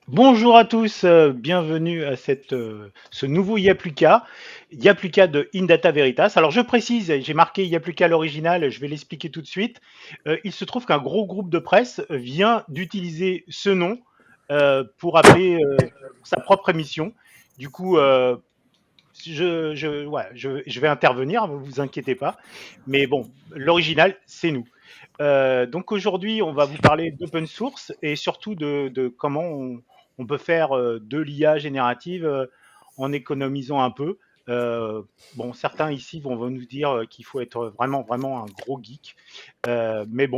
Bonjour à tous, bienvenue à ce nouveau Yapluka, Yapluka de Indata Veritas. Alors je précise, j'ai marqué Yapluka l'original, je vais l'expliquer tout de suite. Il se trouve qu'un gros groupe de presse vient d'utiliser ce nom pour appeler sa propre émission. Du coup, je vais intervenir, ne vous inquiétez pas. Mais bon, l'original, c'est nous. Donc aujourd'hui, on va vous parler d'open source et surtout de comment on peut faire de l'IA générative en économisant un peu. Bon, certains ici vont nous dire qu'il faut être vraiment, vraiment un gros geek. Mais bon,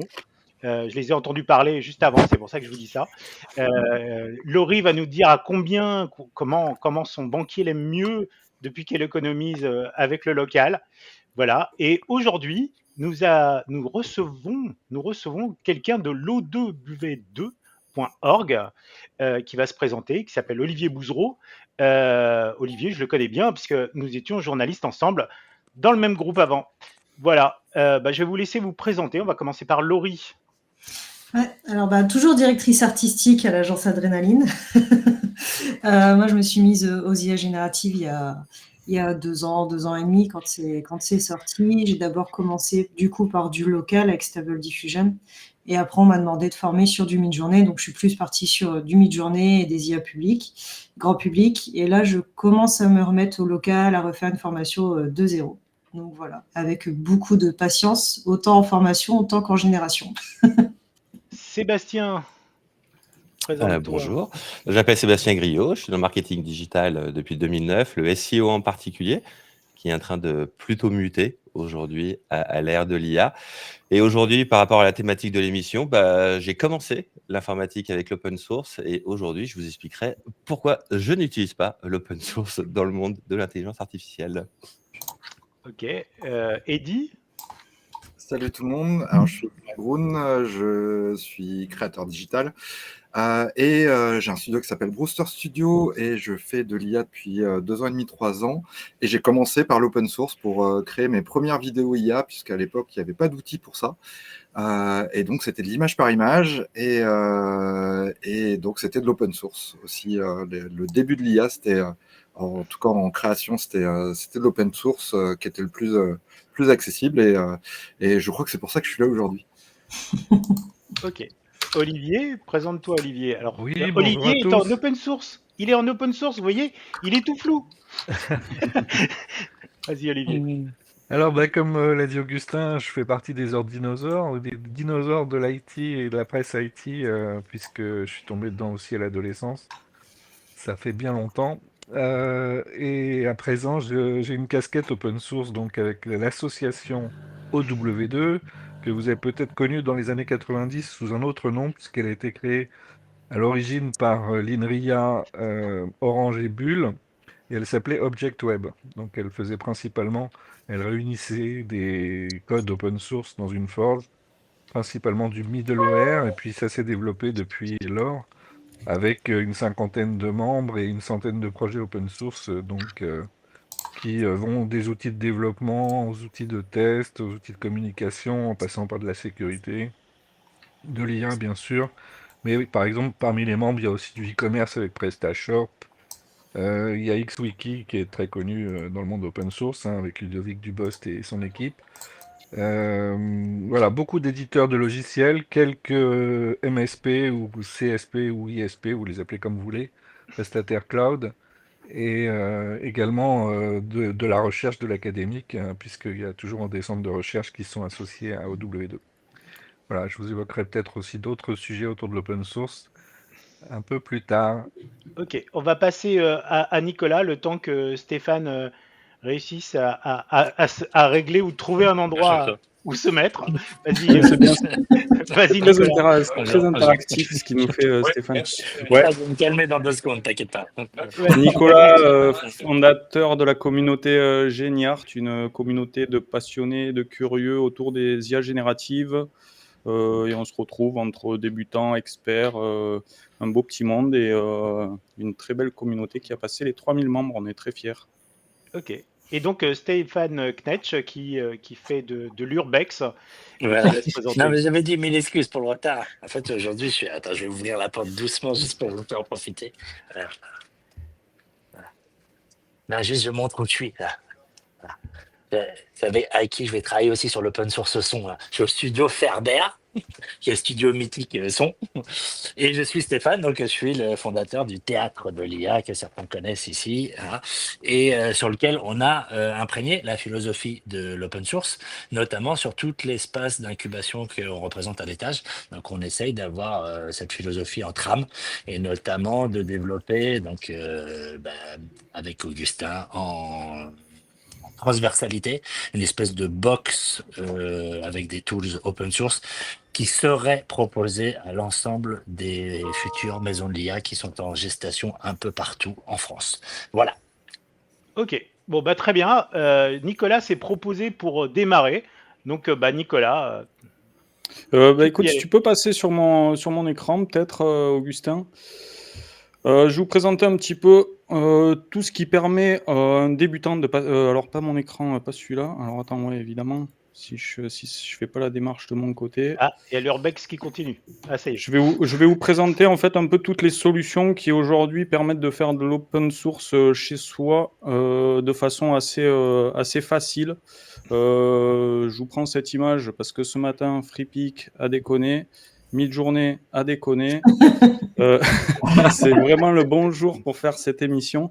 je les ai entendus parler juste avant, c'est pour ça que je vous dis ça. Laurie va nous dire à combien, comment son banquier l'aime mieux depuis qu'elle économise avec le local. Voilà. Et aujourd'hui, nous recevons quelqu'un de l'O2W2.org qui va se présenter, qui s'appelle Olivier Bouzereau. Olivier, je le connais bien puisque nous étions journalistes ensemble dans le même groupe avant. Voilà. Je vais vous laisser vous présenter. On va commencer par Laurie. Ouais, alors toujours directrice artistique à l'agence Adrénaline. Moi, je me suis mise aux IA génératives il y a 2 ans et demi quand c'est sorti. J'ai d'abord commencé du coup par du local avec Stable Diffusion. Et après, on m'a demandé de former sur du mid-journée. Donc, je suis plus partie sur du mid-journée et des IA publics, grand public. Et là, je commence à me remettre au local, à refaire une formation de zéro. Donc voilà, avec beaucoup de patience, autant en formation, autant qu'en génération. Sébastien, présente-toi. Bonjour, je m'appelle Sébastien Griot, je suis dans le marketing digital depuis 2009, le SEO en particulier, qui est en train de plutôt muter aujourd'hui à l'ère de l'IA. Et aujourd'hui, par rapport à la thématique de l'émission, j'ai commencé l'informatique avec l'open source et aujourd'hui, je vous expliquerai pourquoi je n'utilise pas l'open source dans le monde de l'intelligence artificielle. Ok. Eddy. Salut tout le monde, alors je suis Magroun, je suis créateur digital et j'ai un studio qui s'appelle Brewster Studio et je fais de l'IA depuis 2 ans et demi, 3 ans et j'ai commencé par l'open source pour créer mes premières vidéos IA puisqu'à l'époque il n'y avait pas d'outils pour ça et donc c'était de l'image par image et donc c'était de l'open source aussi. Le début de l'IA c'était en tout cas en création c'était de l'open source qui était le plus accessible et je crois que c'est pour ça que je suis là aujourd'hui. Ok. Olivier, présente-toi Olivier. Alors, Oui, bonjour à Olivier est en tous. open source. Il est en open source, vous voyez, il est tout flou. Vas-y Olivier. Alors, comme l'a dit Augustin, je fais partie des dinosaures, des dinosaures de l'IT et de la presse IT, puisque je suis tombé dedans aussi à l'adolescence. Ça fait bien longtemps. Et à présent, j'ai une casquette open source, donc avec l'association OW2, que vous avez peut-être connue dans les années 90 sous un autre nom, puisqu'elle a été créée à l'origine par l'INRIA, Orange et Bull. Et elle s'appelait Object Web. Donc elle réunissait des codes open source dans une forge, principalement du middleware, et puis ça s'est développé depuis lors, avec une cinquantaine de membres et une centaine de projets open source, qui vont des outils de développement aux outils de test, aux outils de communication, en passant par de la sécurité, de l'IA bien sûr. Mais oui, par exemple, parmi les membres, il y a aussi du e-commerce avec PrestaShop. Il y a XWiki qui est très connu dans le monde open source, hein, avec Ludovic Dubost et son équipe. Voilà, beaucoup d'éditeurs de logiciels, quelques MSP ou CSP ou ISP, vous les appelez comme vous voulez, prestataires cloud, et également de la recherche de l'académique, hein, puisqu'il y a toujours des centres de recherche qui sont associés à OW2. Voilà, je vous évoquerai peut-être aussi d'autres sujets autour de l'open source un peu plus tard. Ok, on va passer à Nicolas le temps que Stéphane réussisse à régler ou trouver un endroit où se mettre. Vas-y, Oui, c'est bien. C'est vas-y Nicolas. très interactif ce qu'il nous fait, Stéphane. Ouais, Je vais me calmer dans 2 secondes, t'inquiète pas. Vas-y. Nicolas, fondateur de la communauté Géniart, une communauté de passionnés, de curieux autour des IA génératives. Et on se retrouve entre débutants, experts, un beau petit monde et une très belle communauté qui a passé les 3000 membres. On est très fiers. Ok. Et donc Stéphane Knetsch qui fait de l'urbex. Je Voilà. te laisse Non, présenter. mais j'avais dit mille excuses pour le retard. En fait, aujourd'hui, Attends, je vais ouvrir la porte doucement juste pour vous faire en profiter. Voilà. Non, juste, je montre où je suis, là. Voilà. Vous savez, avec qui je vais travailler aussi sur l'open source son, là. Je suis au studio Ferber, qui est le studio mythique son. Et je suis Stéphane, donc je suis le fondateur du Théâtre de l'IA, que certains connaissent ici, hein, et sur lequel on a imprégné la philosophie de l'open source, notamment sur tout l'espace d'incubation qu'on représente à l'étage. Donc on essaye d'avoir cette philosophie en trame, et notamment de développer, donc, avec Augustin, en transversalité, une espèce de box avec des tools open source qui serait proposé à l'ensemble des futures maisons de l'IA qui sont en gestation un peu partout en France. Voilà. Ok, bon bah très bien. Nicolas s'est proposé pour démarrer. Donc Nicolas, tu peux Écoute, y si aller. tu peux passer sur mon écran, peut-être, Augustin. Je vous présentais un petit peu tout ce qui permet à un débutant de alors pas mon écran, pas celui-là. Alors attends, ouais, évidemment, si je fais pas la démarche de mon côté. Ah, il y a l'urbex qui continue. Ah ça y est. Je vais vous présenter en fait un peu toutes les solutions qui aujourd'hui permettent de faire de l'open source chez soi de façon assez facile. Je vous prends cette image parce que ce matin, FreePic a déconné, Midjourney a déconné. Euh, c'est vraiment le bon jour pour faire cette émission.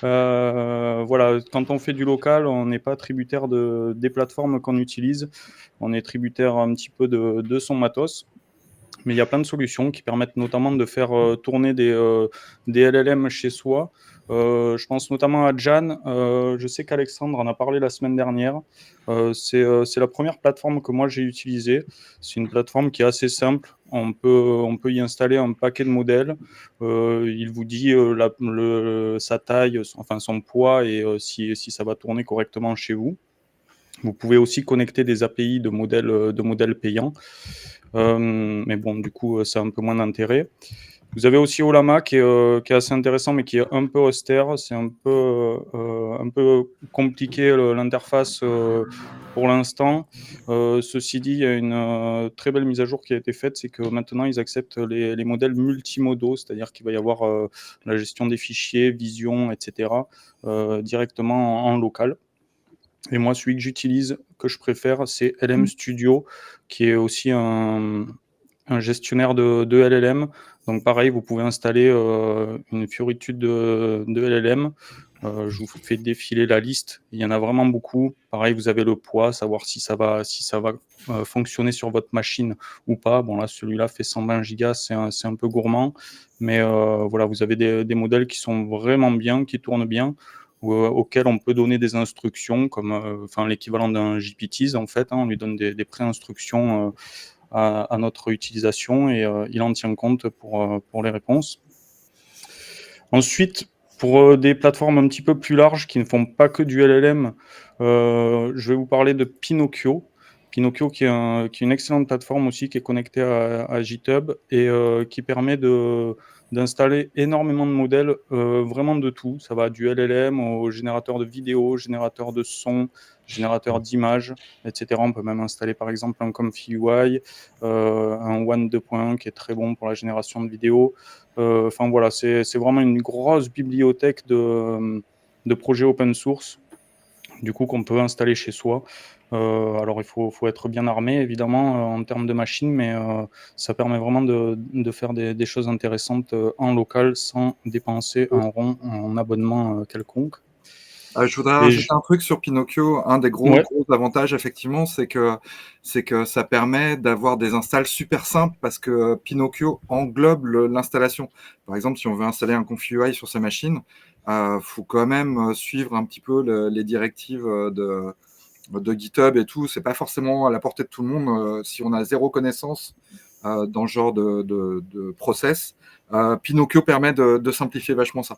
Voilà, quand on fait du local, on n'est pas tributaire des plateformes qu'on utilise. On est tributaire un petit peu de son matos. Mais il y a plein de solutions qui permettent notamment de faire tourner des LLM chez soi. Je pense notamment à Jan. Je sais qu'Alexandre en a parlé la semaine dernière. C'est la première plateforme que moi j'ai utilisée. C'est une plateforme qui est assez simple. On peut y installer un paquet de modèles. Il vous dit sa taille, enfin son poids et si ça va tourner correctement chez vous. Vous pouvez aussi connecter des API de modèles payants. Mais bon, du coup, ça a un peu moins d'intérêt. Vous avez aussi Olama qui est assez intéressant, mais qui est un peu austère. C'est un peu compliqué l'interface pour l'instant. Ceci dit, il y a une très belle mise à jour qui a été faite, c'est que maintenant, ils acceptent les modèles multimodaux, c'est-à-dire qu'il va y avoir la gestion des fichiers, vision, etc., directement en local. Et moi, celui que j'utilise, que je préfère, c'est LM Studio, qui est aussi un gestionnaire de LLM. Donc pareil, vous pouvez installer une fioritude de LLM. Je vous fais défiler la liste. Il y en a vraiment beaucoup. Pareil, vous avez le poids, savoir si ça va fonctionner sur votre machine ou pas. Bon là, celui-là fait 120 gigas, c'est un peu gourmand. Mais voilà, vous avez des modèles qui sont vraiment bien, qui tournent bien, auxquels on peut donner des instructions, comme l'équivalent d'un GPTs en fait. On lui donne des pré-instructions à notre utilisation et il en tient compte pour les réponses. Ensuite, pour des plateformes un petit peu plus larges qui ne font pas que du LLM, je vais vous parler de Pinocchio. Pinocchio qui est une excellente plateforme aussi, qui est connectée à GitHub et qui permet d'installer énormément de modèles, vraiment de tout. Ça va du LLM au générateur de vidéos, générateur de son, générateur d'images, etc. On peut même installer par exemple un Comfy UI, un One 2.1 qui est très bon pour la génération de vidéos. Enfin voilà, c'est vraiment une grosse bibliothèque de projets open source, du coup qu'on peut installer chez soi. Alors il faut être bien armé évidemment en termes de machines, mais ça permet vraiment de faire des choses intéressantes en local sans dépenser un rond en abonnement quelconque. Je voudrais Et rajouter un truc sur Pinocchio. Un des gros Ouais. avantages, effectivement, c'est que ça permet d'avoir des installs super simples parce que Pinocchio englobe l'installation. Par exemple, si on veut installer un Comfy UI sur sa machine, faut quand même suivre un petit peu les directives de GitHub et tout. C'est pas forcément à la portée de tout le monde si on a zéro connaissance dans ce genre de process. Pinocchio permet de simplifier vachement ça.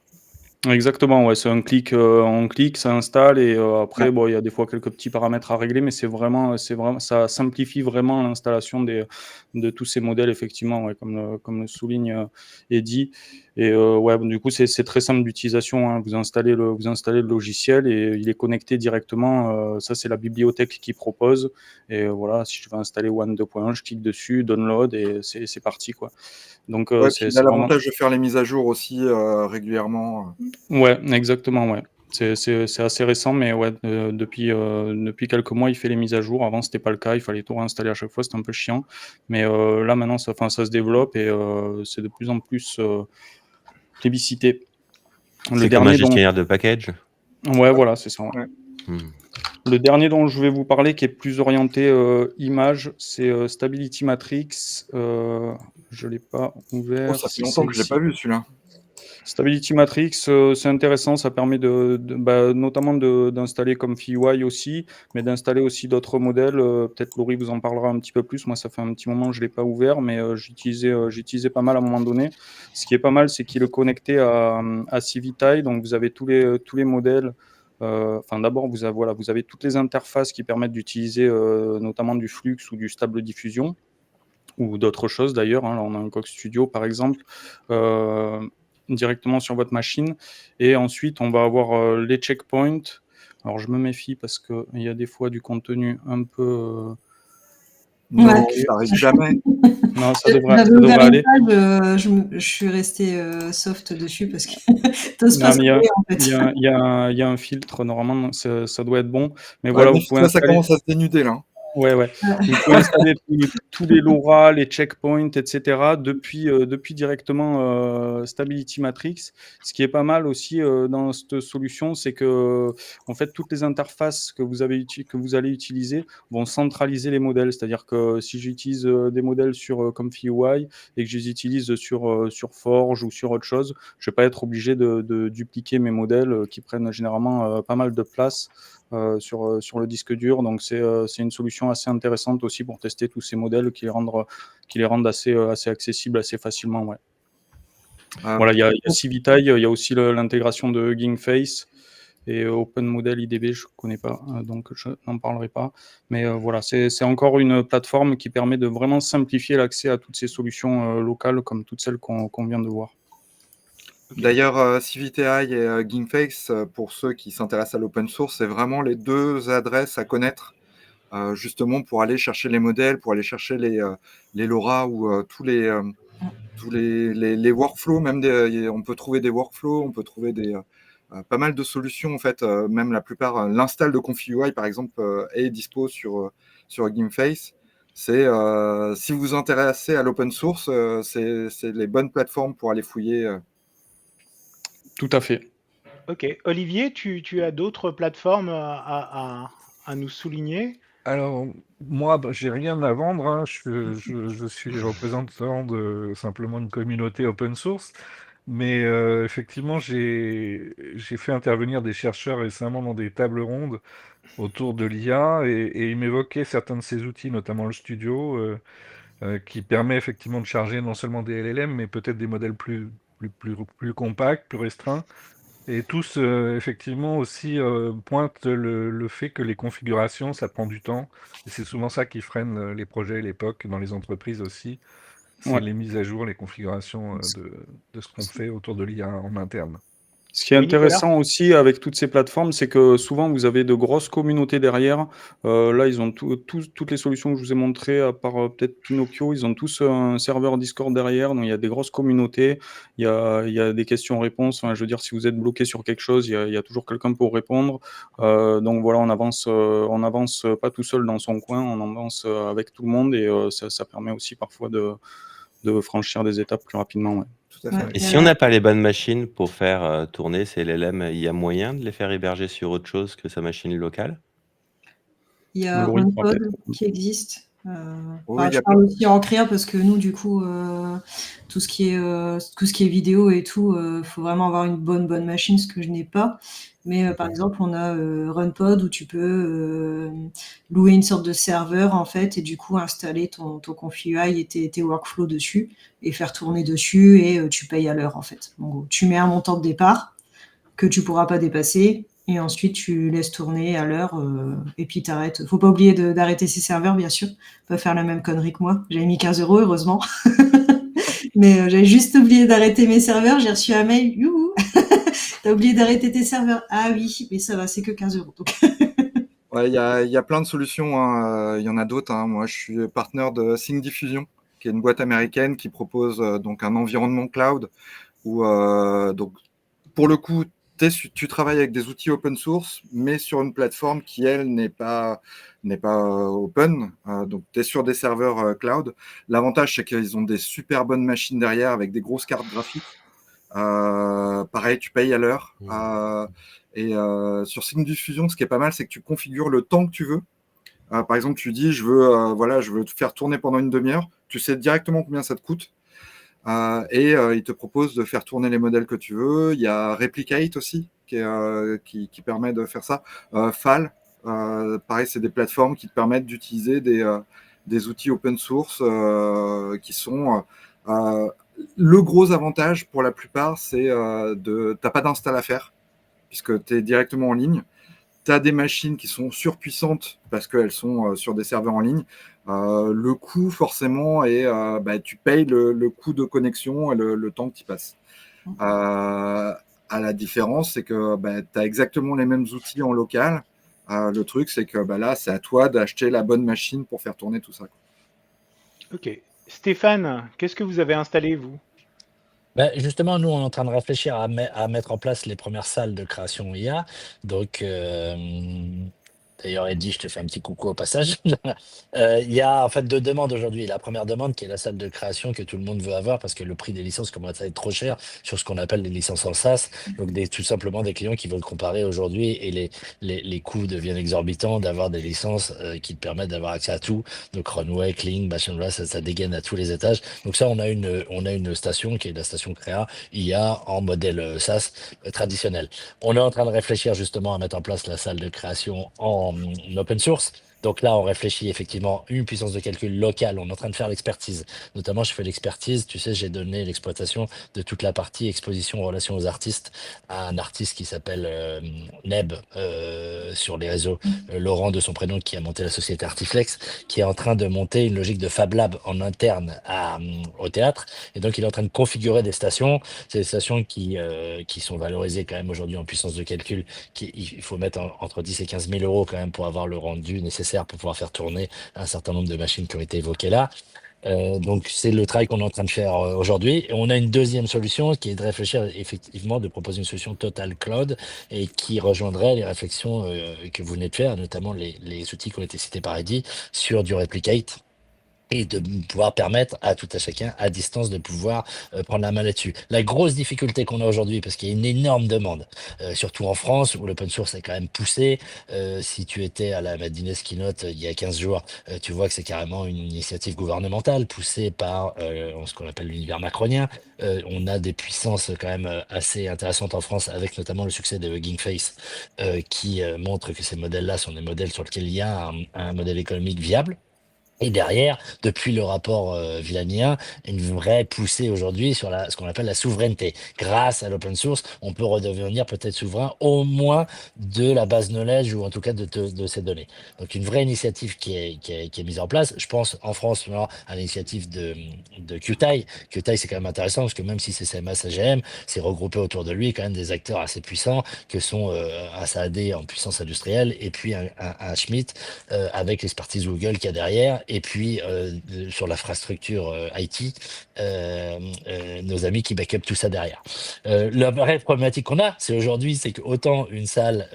Exactement, ouais, c'est un clic, on clique, ça installe et après, Ouais. bon, il y a des fois quelques petits paramètres à régler, mais c'est vraiment, ça simplifie vraiment l'installation de tous ces modèles, effectivement, ouais, comme le souligne Eddy. Et ouais, du coup, c'est très simple d'utilisation, hein. Vous installez le logiciel et il est connecté directement. Ça, c'est la bibliothèque qui propose. Et voilà, si je veux installer One 2.1, je clique dessus, download et c'est parti, quoi. Donc, Ouais, puis c'est il a vraiment. l'avantage de faire les mises à jour aussi régulièrement. Ouais, exactement, ouais. C'est assez récent, mais ouais, depuis quelques mois, il fait les mises à jour. Avant, c'était pas le cas, il fallait tout réinstaller à chaque fois, c'était un peu chiant. Mais là, maintenant, ça se développe et c'est de plus en plus plébiscité. Le C'est comme un dernier dont... gestionnaire de package. Ouais, voilà, c'est ça. Ouais. Ouais. Le dernier dont je vais vous parler, qui est plus orienté image, c'est Stability Matrix. Je l'ai pas ouvert. Oh, ça fait Si longtemps c'est que je l'ai ici. pas vu celui-là. Stability Matrix, c'est intéressant, ça permet notamment d'installer comme UI aussi, mais d'installer aussi d'autres modèles. Peut-être Laurie vous en parlera un petit peu plus. Moi, ça fait un petit moment que je ne l'ai pas ouvert, mais j'utilisais pas mal à un moment donné. Ce qui est pas mal, c'est qu'il est connecté à Civitai, donc vous avez tous les modèles. Enfin, d'abord, vous avez toutes les interfaces qui permettent d'utiliser notamment du Flux ou du Stable Diffusion, ou d'autres choses d'ailleurs, hein. Là, on a un Coq Studio, par exemple, directement sur votre machine. Et ensuite, on va avoir les checkpoints. Alors, je me méfie parce qu'il y a des fois du contenu un peu... Non, Ouais. ça arrive jamais. Non, ça J'avais devrait ouvert une aller. page, je suis restée soft dessus parce que t'oses Non, pas mais s'ouvrir en fait. il y a un filtre, normalement, donc ça doit être bon. Mais Ouais, voilà, vous mais pouvez là, ça installer... commence à se dénuder là. Ouais. Vous pouvez installer tous les LoRa, les checkpoints, etc. depuis directement Stability Matrix. Ce qui est pas mal aussi dans cette solution, c'est que en fait toutes les interfaces que vous allez utiliser vont centraliser les modèles. C'est-à-dire que si j'utilise des modèles sur ComfyUI et que je les utilise sur Forge ou sur autre chose, je vais pas être obligé de dupliquer mes modèles qui prennent généralement pas mal de place sur le disque dur. Donc, c'est une solution assez intéressante aussi pour tester tous ces modèles qui les rendent assez accessibles assez facilement. Ouais. Voilà, il y a Civitai, il y a aussi l'intégration de GingFace et Open Model IDB, je ne connais pas, donc je n'en parlerai pas. Mais voilà, c'est encore une plateforme qui permet de vraiment simplifier l'accès à toutes ces solutions locales, comme toutes celles qu'on vient de voir. D'ailleurs, Civitai et GingFace, pour ceux qui s'intéressent à l'open source, c'est vraiment les deux adresses à connaître, justement pour aller chercher les modèles, pour aller chercher les LoRa ou tous les workflows. Même on peut trouver des workflows, on peut trouver pas mal de solutions en fait. Même la plupart, l'install de ComfyUI par exemple est dispo sur GingFace. Si vous vous intéressez à l'open source, c'est les bonnes plateformes pour aller fouiller. Tout à fait. Ok. Olivier, tu as d'autres plateformes à nous souligner? Alors, moi, j'ai rien à vendre, hein. Je suis représentant de simplement une communauté open source. Mais effectivement, j'ai fait intervenir des chercheurs récemment dans des tables rondes autour de l'IA et ils m'évoquaient certains de ces outils, notamment le studio, qui permet effectivement de charger non seulement des LLM, mais peut-être des modèles plus compacts, plus restreints. Et tous, effectivement, aussi pointent le fait que les configurations, ça prend du temps. Et c'est souvent ça qui freine les projets, l'époque, dans les entreprises aussi. C'est Ouais. les mises à jour, les configurations de ce qu'on fait autour de l'IA en interne. Ce qui est Oui, Nicolas? intéressant aussi avec toutes ces plateformes, c'est que souvent vous avez de grosses communautés derrière. Là, ils ont toutes les solutions que je vous ai montrées, à part peut-être Pinocchio, ils ont tous un serveur Discord derrière. Donc il y a des grosses communautés, il y a des questions-réponses. Enfin, je veux dire, si vous êtes bloqué sur quelque chose, il y a toujours quelqu'un pour répondre. Donc voilà, on avance pas tout seul dans son coin, on avance avec tout le monde et ça permet aussi parfois de franchir des étapes plus rapidement. Ouais. Tout à fait. Ouais. Et si on n'a pas les bonnes machines pour faire tourner ces LLM, il y a moyen de les faire héberger sur autre chose que sa machine locale? Il y a Laurie pourra Runpod peut-être. qui existe. Oui, il y Je a parle aussi en créa parce que nous, du coup, tout ce qui est vidéo et tout, faut vraiment avoir une bonne machine, ce que je n'ai pas. Mais par exemple, on a Runpod où tu peux louer une sorte de serveur en fait et du coup installer ton ComfyUI et tes workflows dessus et faire tourner dessus et tu payes à l'heure en fait. En gros, tu mets un montant de départ que tu pourras pas dépasser. Et ensuite, tu laisses tourner à l'heure et puis t'arrêtes. Faut pas oublier d'arrêter ces serveurs, bien sûr. Pas faire la même connerie que moi. J'avais mis 15 €, heureusement. Mais j'avais juste oublié d'arrêter mes serveurs. J'ai reçu un mail. Youhou, t'as oublié d'arrêter tes serveurs. Ah oui, mais ça va, c'est que 15 euros. Donc. Ouais, il y a plein de solutions, hein. Il y en a d'autres, hein. Moi, je suis partenaire de Sync Diffusion, qui est une boîte américaine qui propose donc un environnement cloud où, donc, pour le coup, tu travailles avec des outils open source, mais sur une plateforme qui, elle, n'est pas open. Donc, tu es sur des serveurs cloud. L'avantage, c'est qu'ils ont des super bonnes machines derrière avec des grosses cartes graphiques. Pareil, tu payes à l'heure. Et sur Sync Diffusion, ce qui est pas mal, c'est que tu configures le temps que tu veux. Par exemple, tu dis, je veux te faire tourner pendant une demi-heure. Tu sais directement combien ça te coûte. Et il te propose de faire tourner les modèles que tu veux. Il y a Replicate aussi qui permet de faire ça. FAL, pareil, c'est des plateformes qui te permettent d'utiliser des outils open source qui sont le gros avantage pour la plupart, c'est t'as pas d'install à faire puisque tu es directement en ligne. Tu as des machines qui sont surpuissantes parce qu'elles sont sur des serveurs en ligne. Le coût, forcément, et tu payes le coût de connexion et le temps que tu passes. À la différence, c'est que tu as exactement les mêmes outils en local. Le truc, c'est que là, c'est à toi d'acheter la bonne machine pour faire tourner tout ça. Ok. Stéphane, qu'est-ce que vous avez installé, vous? Justement, nous, on est en train de réfléchir à mettre en place les premières salles de création IA. Donc, d'ailleurs, Eddie, je te fais un petit coucou au passage. Il y a en fait deux demandes aujourd'hui. La première demande qui est la salle de création que tout le monde veut avoir parce que le prix des licences commence à être trop cher sur ce qu'on appelle les licences en SaaS. Donc tout simplement des clients qui veulent comparer aujourd'hui et les coûts deviennent exorbitants d'avoir des licences qui te permettent d'avoir accès à tout. Donc Runway, Kling, machin, ça dégaine à tous les étages. Donc ça, on a une station qui est la station Créa IA en modèle SaaS traditionnel. On est en train de réfléchir justement à mettre en place la salle de création en open source. Donc là, on réfléchit effectivement une puissance de calcul locale. On est en train de faire l'expertise. Notamment, je fais l'expertise. Tu sais, j'ai donné l'exploitation de toute la partie exposition relation aux artistes à un artiste qui s'appelle Neb sur les réseaux. Laurent de son prénom qui a monté la société Artiflex, qui est en train de monter une logique de Fab Lab en interne au théâtre. Et donc, il est en train de configurer des stations. C'est des stations qui sont valorisées quand même aujourd'hui en puissance de calcul. Il faut mettre entre 10 et 15 000 euros quand même pour avoir le rendu nécessaire pour pouvoir faire tourner un certain nombre de machines qui ont été évoquées là. Donc c'est le travail qu'on est en train de faire aujourd'hui. Et on a une deuxième solution qui est de réfléchir effectivement, de proposer une solution total cloud et qui rejoindrait les réflexions que vous venez de faire, notamment les outils qui ont été cités par Eddie sur du replicate et de pouvoir permettre à tout à chacun, à distance, de pouvoir prendre la main là-dessus. La grosse difficulté qu'on a aujourd'hui, parce qu'il y a une énorme demande, surtout en France, où l'open source est quand même poussé. Si tu étais à la Madines Keynote il y a 15 jours, tu vois que c'est carrément une initiative gouvernementale poussée par ce qu'on appelle l'univers macronien. On a des puissances quand même assez intéressantes en France, avec notamment le succès de Hugging Face, qui montre que ces modèles-là sont des modèles sur lesquels il y a un modèle économique viable. Et derrière, depuis le rapport Villania, une vraie poussée aujourd'hui sur ce qu'on appelle la souveraineté. Grâce à l'open source, on peut redevenir peut-être souverain, au moins de la base knowledge ou en tout cas de ces données. Donc une vraie initiative qui est mise en place. Je pense en France à l'initiative de QTI. QTI, c'est quand même intéressant parce que même si c'est CMA, AGM, c'est regroupé autour de lui quand même des acteurs assez puissants que sont un SAAD en puissance industrielle et puis un Schmidt avec l'expertise Google qu'il y a derrière. Et puis, sur l'infrastructure IT, nos amis qui back up tout ça derrière. La vraie problématique qu'on a, c'est aujourd'hui, c'est qu'autant une salle,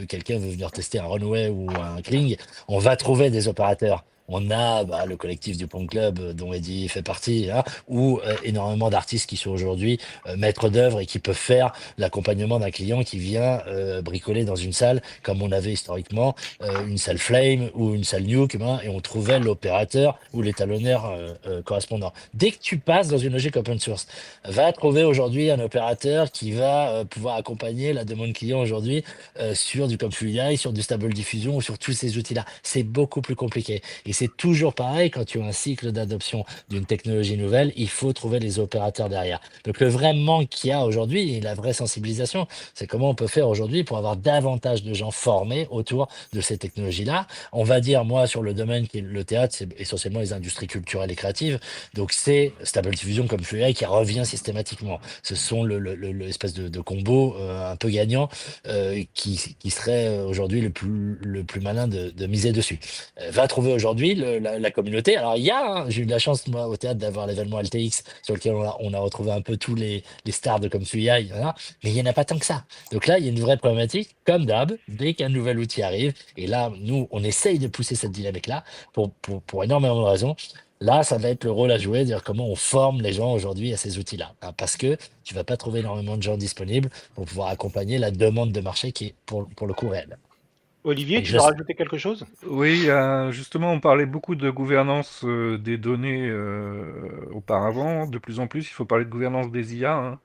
quelqu'un veut venir tester un Runway ou un Kling, on va trouver des opérateurs. On a le collectif du Pont Club dont Eddie fait partie, hein, ou énormément d'artistes qui sont aujourd'hui maîtres d'œuvre et qui peuvent faire l'accompagnement d'un client qui vient bricoler dans une salle, comme on avait historiquement une salle Flame ou une salle Nuke, et on trouvait l'opérateur ou l'étalonneur correspondant. Dès que tu passes dans une logique open source, va trouver aujourd'hui un opérateur qui va pouvoir accompagner la demande client aujourd'hui sur du ComfyUI, sur du Stable Diffusion ou sur tous ces outils-là. C'est beaucoup plus compliqué. Et c'est toujours pareil, quand tu as un cycle d'adoption d'une technologie nouvelle, il faut trouver les opérateurs derrière. Donc le vrai manque qu'il y a aujourd'hui, et la vraie sensibilisation, c'est comment on peut faire aujourd'hui pour avoir davantage de gens formés autour de ces technologies-là. On va dire, moi, sur le domaine qui est le théâtre, c'est essentiellement les industries culturelles et créatives. Donc c'est Stable Diffusion comme FluAI qui revient systématiquement. Ce sont l'espèce de combo un peu gagnant qui serait aujourd'hui le plus malin de miser dessus. Va trouver aujourd'hui la communauté. Alors il y a, hein, j'ai eu de la chance moi au théâtre d'avoir l'événement LTX sur lequel on a retrouvé un peu tous les stars de comme FluAI, voilà. Mais il n'y en a pas tant que ça. Donc là, il y a une vraie problématique, comme d'hab, dès qu'un nouvel outil arrive, et là, nous, on essaye de pousser cette dynamique-là pour énormément de raisons. Là, ça va être le rôle à jouer, dire comment on forme les gens aujourd'hui à ces outils-là. Hein, parce que tu vas pas trouver énormément de gens disponibles pour pouvoir accompagner la demande de marché qui est pour le coup réelle. Olivier, Et tu je veux rajouter quelque chose? Oui, justement, on parlait beaucoup de gouvernance des données auparavant. De plus en plus, il faut parler de gouvernance des IA, hein,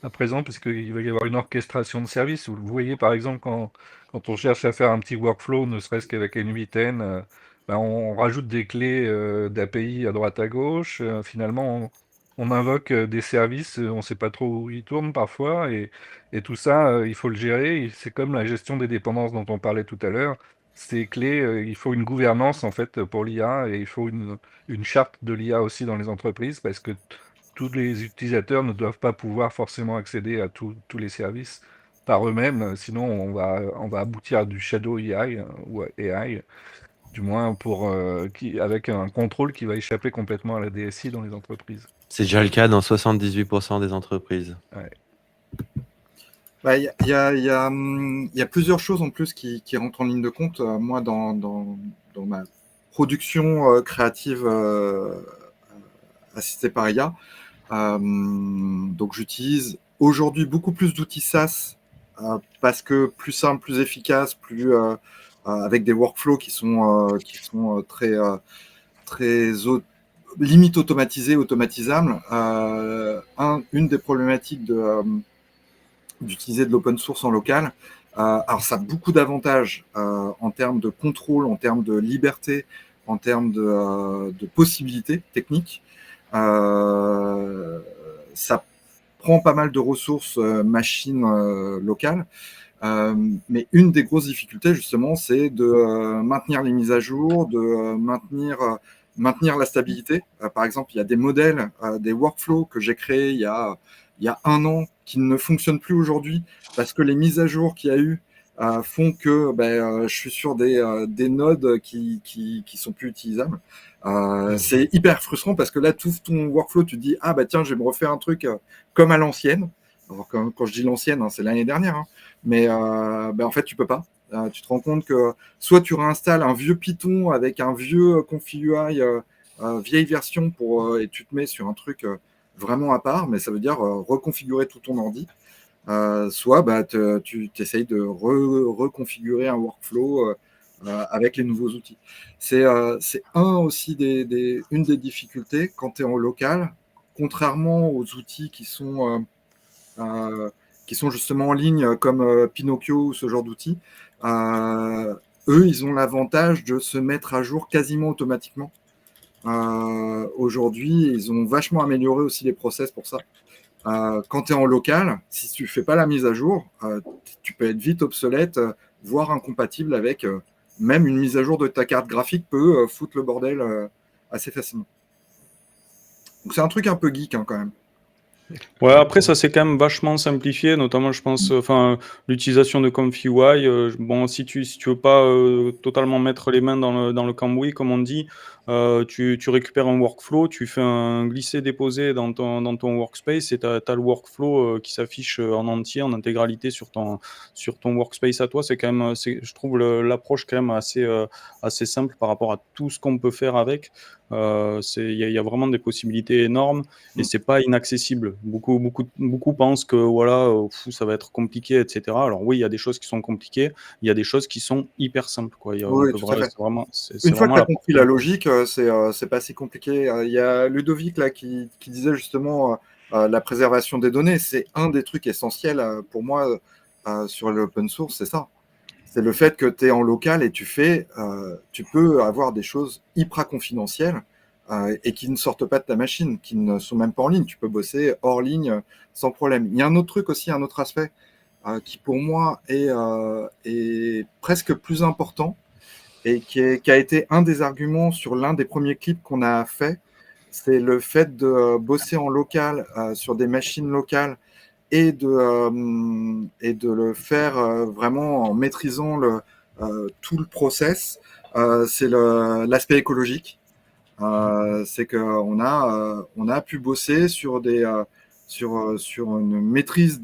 à présent, parce qu'il va y avoir une orchestration de services. Vous voyez, par exemple, quand on cherche à faire un petit workflow, ne serait-ce qu'avec NV10, ben, on rajoute des clés d'API à droite à gauche. Finalement, on invoque des services, on ne sait pas trop où ils tournent parfois, et tout ça, il faut le gérer. Et c'est comme la gestion des dépendances dont on parlait tout à l'heure. Ces clés, il faut une gouvernance en fait pour l'IA, et il faut une charte de l'IA aussi dans les entreprises, parce que tous les utilisateurs ne doivent pas pouvoir forcément accéder à tous les services par eux-mêmes, sinon on va aboutir à du shadow AI ou à AI, du moins avec un contrôle qui va échapper complètement à la DSI dans les entreprises. C'est déjà le cas dans 78% des entreprises. Ouais. Bah, il y a plusieurs choses en plus qui rentrent en ligne de compte. Moi, dans ma production créative assistée par IA, donc j'utilise aujourd'hui beaucoup plus d'outils SaaS parce que plus simple, plus efficace, avec des workflows qui sont très limite automatisés, automatisables. Une des problématiques d'utiliser de l'open source en local. Alors, ça a beaucoup d'avantages en termes de contrôle, en termes de liberté, en termes de possibilités techniques. Ça prend pas mal de ressources machines locales. Mais une des grosses difficultés, justement, c'est de maintenir les mises à jour, de maintenir la stabilité. Par exemple, il y a des modèles, des workflows que j'ai créés il y a 1 an qui ne fonctionnent plus aujourd'hui parce que les mises à jour qu'il y a eu font que je suis sur des nodes qui sont plus utilisables. C'est hyper frustrant parce que là, tout ton workflow, tu te dis, ah bah tiens, je vais me refaire un truc comme à l'ancienne. Alors quand je dis l'ancienne, hein, c'est l'année dernière, hein. Mais en fait, tu peux pas. Tu te rends compte que soit tu réinstalles un vieux Python avec un vieux config.ui, vieille version et tu te mets sur un truc vraiment à part, mais ça veut dire reconfigurer tout ton ordi. Soit tu essayes de reconfigurer un workflow avec les nouveaux outils. C'est aussi une des difficultés quand tu es en local, contrairement aux outils qui sont justement en ligne comme Pinocchio ou ce genre d'outils. Eux, ils ont l'avantage de se mettre à jour quasiment automatiquement. Aujourd'hui, ils ont vachement amélioré aussi les process pour ça. Quand tu es en local, si tu ne fais pas la mise à jour, tu peux être vite obsolète, voire incompatible avec même une mise à jour de ta carte graphique peut foutre le bordel assez facilement. Donc c'est un truc un peu geek hein, quand même. Ouais, après, ça s'est quand même vachement simplifié, notamment, je pense, l'utilisation de config.ui. Bon, si tu veux pas totalement mettre les mains dans le cambouis, comme on dit, tu récupères un workflow, tu fais un glisser-déposer dans ton workspace et tu as le workflow qui s'affiche en entier, en intégralité sur ton workspace à toi. C'est quand même, je trouve l'approche quand même assez simple par rapport à tout ce qu'on peut faire avec. Il y a vraiment des possibilités énormes et c'est pas inaccessible. Beaucoup pensent que voilà, ça va être compliqué, etc. Alors oui, il y a des choses qui sont compliquées, il y a des choses qui sont hyper simples, quoi. Oui, tout à fait. C'est Une fois vraiment que tu as compris la logique, c'est pas si compliqué. Il y a Ludovic là qui disait justement la préservation des données. C'est un des trucs essentiels pour moi sur l'open source, c'est ça. C'est le fait que tu es en local et tu peux avoir des choses hyper confidentielles et qui ne sortent pas de ta machine, qui ne sont même pas en ligne. Tu peux bosser hors ligne sans problème. Il y a un autre truc aussi, un autre aspect qui pour moi est presque plus important et qui a été un des arguments sur l'un des premiers clips qu'on a fait. C'est le fait de bosser en local sur des machines locales et de le faire vraiment en maîtrisant tout le process. C'est l'aspect écologique. C'est qu'on a pu bosser sur une maîtrise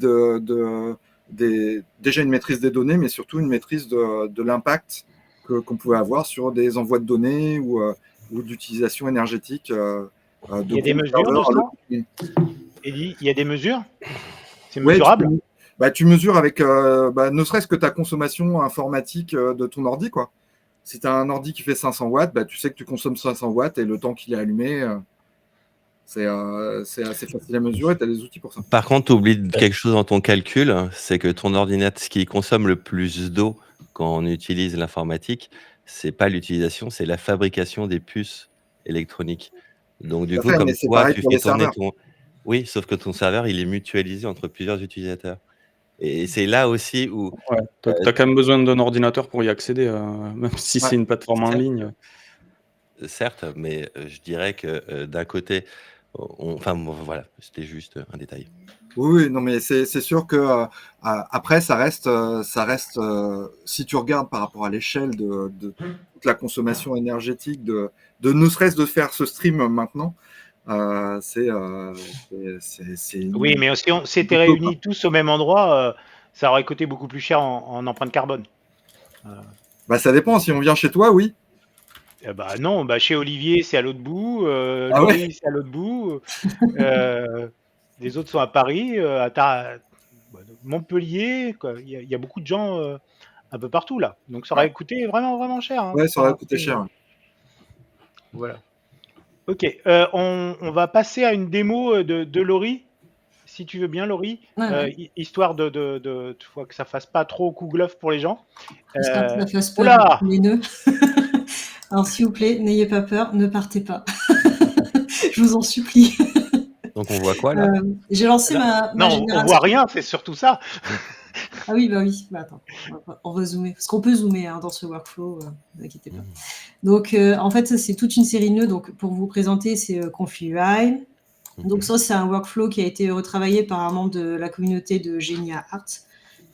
déjà une maîtrise des données, mais surtout une maîtrise de l'impact qu'on pouvait avoir sur des envois de données ou d'utilisation énergétique. Il y a des mesures de ça? Eddie, il y a des mesures? C'est Ouais, mesurable? tu mesures avec ne serait-ce que ta consommation informatique de ton ordi, quoi. Si tu as un ordi qui fait 500 watts, tu sais que tu consommes 500 watts et le temps qu'il est allumé, c'est assez facile à mesurer. Tu as des outils pour ça. Par contre, tu oublies quelque chose dans ton calcul, c'est que ton ordinateur, ce qui consomme le plus d'eau quand on utilise l'informatique, c'est pas l'utilisation, c'est la fabrication des puces électroniques. Donc du coup, comme mais c'est toi, pareil tu pour fais les tourner serveurs. Oui, sauf que ton serveur, il est mutualisé entre plusieurs utilisateurs. Et c'est là aussi où... Ouais, tu as quand même besoin d'un ordinateur pour y accéder, même si c'est une plateforme en certes. ligne. Certes, mais je dirais que d'un côté, enfin bon, voilà, c'était juste un détail. Oui, non, mais c'est sûr que après, ça reste si tu regardes par rapport à l'échelle de toute la consommation énergétique, de ne serait-ce de faire ce stream maintenant, c'est Oui, mais si on s'était réunis tous au même endroit, ça aurait coûté beaucoup plus cher en empreinte carbone. Ça dépend. Si on vient chez toi, oui. Non, chez Olivier, c'est à l'autre bout. Ah ouais. Laurie, c'est à l'autre bout. Les autres sont à Paris, Montpellier. Quoi. Il y a beaucoup de gens un peu partout là. Donc ça aurait coûté vraiment, vraiment cher. Hein, ouais, ça aurait coûté cher. Voilà. Ok, on va passer à une démo de Laurie, si tu veux bien, Laurie, histoire de que ça fasse pas trop coup glove pour les gens. J'espère que ça fasse peur les nœuds. Alors s'il vous plaît, n'ayez pas peur, ne partez pas. Je vous en supplie. Donc on voit quoi là? J'ai lancé ma génération. On voit rien, c'est surtout ça. Ah oui, oui. Attends, on va zoomer. Parce qu'on peut zoomer dans ce workflow, ne vous inquiétez pas. Donc, en fait, ça, c'est toute une série de nœuds. Donc, pour vous présenter, c'est ConfUI. Donc, ça, c'est un workflow qui a été retravaillé par un membre de la communauté de Genia Art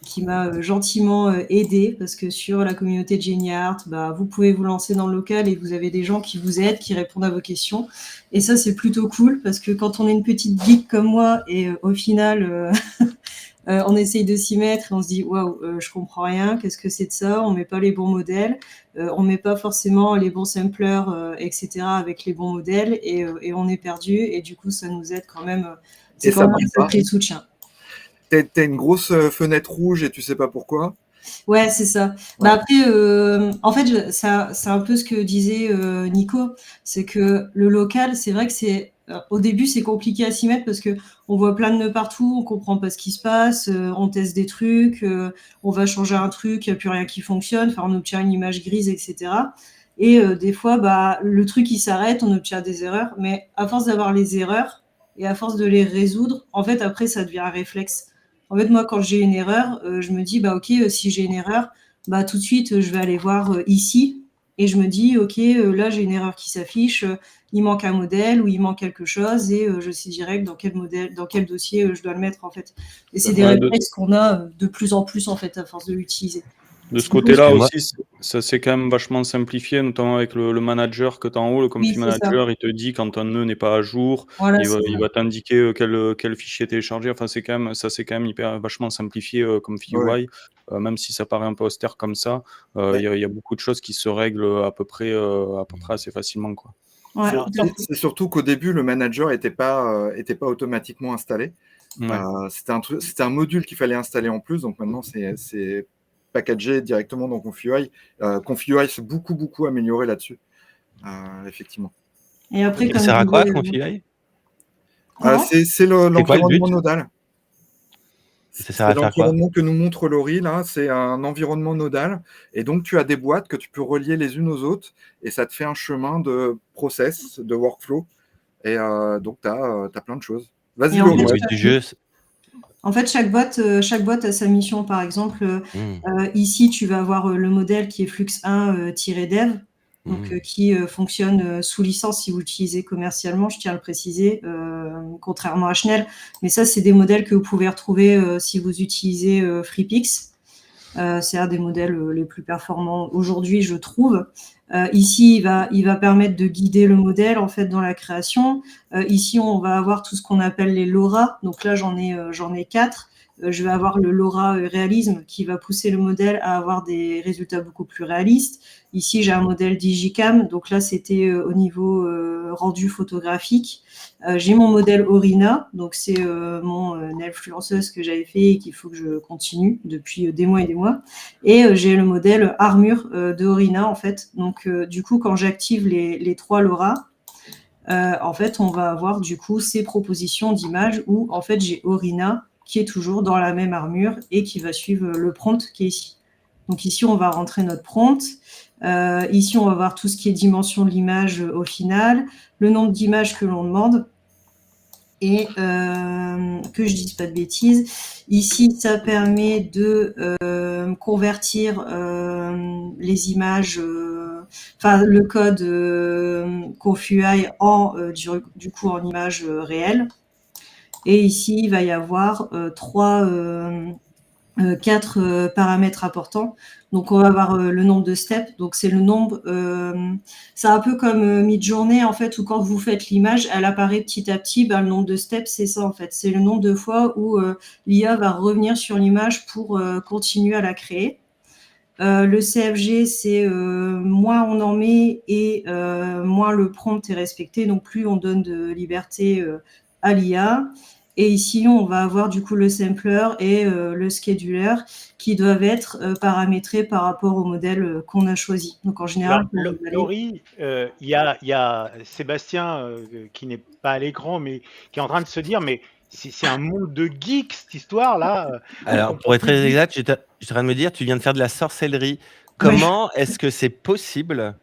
qui m'a gentiment aidé parce que sur la communauté de Genia Art, vous pouvez vous lancer dans le local et vous avez des gens qui vous aident, qui répondent à vos questions. Et ça, c'est plutôt cool parce que quand on est une petite geek comme moi et au final... on essaye de s'y mettre et on se dit waouh, je comprends rien, qu'est-ce que c'est de ça? On met pas les bons modèles, on met pas forcément les bons samplers, etc. avec les bons modèles et on est perdu. Et du coup, ça nous aide quand même. C'est quand même un sacré soutien. T'as une grosse fenêtre rouge et tu sais pas pourquoi? Ouais, c'est ça. Ouais. Après, en fait, c'est un peu ce que disait Nico, c'est que le local, c'est vrai que c'est au début, c'est compliqué à s'y mettre parce que on voit plein de nœuds partout, on comprend pas ce qui se passe, on teste des trucs, on va changer un truc, il n'y a plus rien qui fonctionne, on obtient une image grise, etc. Et des fois, le truc il s'arrête, on obtient des erreurs, mais à force d'avoir les erreurs et à force de les résoudre, en fait, après, ça devient un réflexe. En fait, moi, quand j'ai une erreur, je me dis, ok, si j'ai une erreur, tout de suite, je vais aller voir ici. Et je me dis, ok, là, j'ai une erreur qui s'affiche, il manque un modèle ou il manque quelque chose et je sais direct dans quel modèle, dans quel dossier je dois le mettre, en fait. Et c'est des réflexes qu'on a de plus en plus, en fait, à force de l'utiliser. De ce côté-là aussi, ça s'est quand même vachement simplifié, notamment avec le manager que tu as en haut, le Comfy Manager, il te dit quand un nœud n'est pas à jour, voilà, il va t'indiquer quel fichier télécharger. Enfin, ça s'est quand même vachement simplifié comme ConfUI, même si ça paraît un peu austère comme ça. Il y a beaucoup de choses qui se règlent à peu près assez facilement, quoi. Ouais. C'est surtout qu'au début, le manager n'était pas automatiquement installé. Ouais. C'était un module qu'il fallait installer en plus, donc maintenant c'est packagé directement dans ConfUI. ConfUI s'est beaucoup amélioré là-dessus, effectivement. Et après, ça sert à quoi, ConfUI? C'est l'environnement nodal. Ça sert à faire quoi? l'environnement que nous montre Laurie, là, c'est un environnement nodal. Et donc, tu as des boîtes que tu peux relier les unes aux autres et ça te fait un chemin de process, de workflow. Et donc, tu as plein de choses. Vas-y, Et en Laurie. Le fait, but du jeu, chaque boîte a sa mission. Par exemple, Mmh. ici, tu vas avoir le modèle qui est Flux1-dev, donc qui fonctionne sous licence si vous l'utilisez commercialement, je tiens à le préciser, contrairement à Schnell. Mais ça, c'est des modèles que vous pouvez retrouver si vous utilisez FreePix. C'est un des modèles les plus performants aujourd'hui, je trouve. Ici, il va permettre de guider le modèle en fait dans la création. Ici, on va avoir tout ce qu'on appelle les LoRa. Donc là, j'en ai 4. Je vais avoir le LoRa réalisme qui va pousser le modèle à avoir des résultats beaucoup plus réalistes. Ici, j'ai un modèle Digicam. Donc là, c'était au niveau rendu photographique. J'ai mon modèle Orina. Donc c'est mon influenceuse que j'avais fait et qu'il faut que je continue depuis des mois et des mois. Et j'ai le modèle armure de Orina en fait. Donc du coup, quand j'active les 3 LoRa, en fait, on va avoir du coup ces propositions d'images où en fait j'ai Orina qui est toujours dans la même armure et qui va suivre le prompt qui est ici. Donc ici, on va rentrer notre prompt. Ici, on va voir tout ce qui est dimension de l'image au final, le nombre d'images que l'on demande. Et que je dise pas de bêtises, ici, ça permet de convertir les images, enfin le code ConfUI du coup en images réelles. Et ici, il va y avoir 4 paramètres importants. Donc, on va avoir le nombre de steps. Donc, c'est le nombre. C'est un peu comme Midjourney, en fait, où quand vous faites l'image, elle apparaît petit à petit. Ben, le nombre de steps, c'est ça, en fait. C'est le nombre de fois où l'IA va revenir sur l'image pour continuer à la créer. Le CFG, c'est moins on en met et moins le prompt est respecté. Donc, plus on donne de liberté à l'IA. Et ici, on va avoir du coup le sampler et le scheduler qui doivent être paramétrés par rapport au modèle qu'on a choisi. Donc en général, Alors, Laurie, il y a Sébastien qui n'est pas à l'écran, mais qui est en train de se dire, mais c'est un monde de geeks cette histoire-là. Alors, pour être très exact, j'étais en train de me dire, tu viens de faire de la sorcellerie. Comment est-ce que c'est possible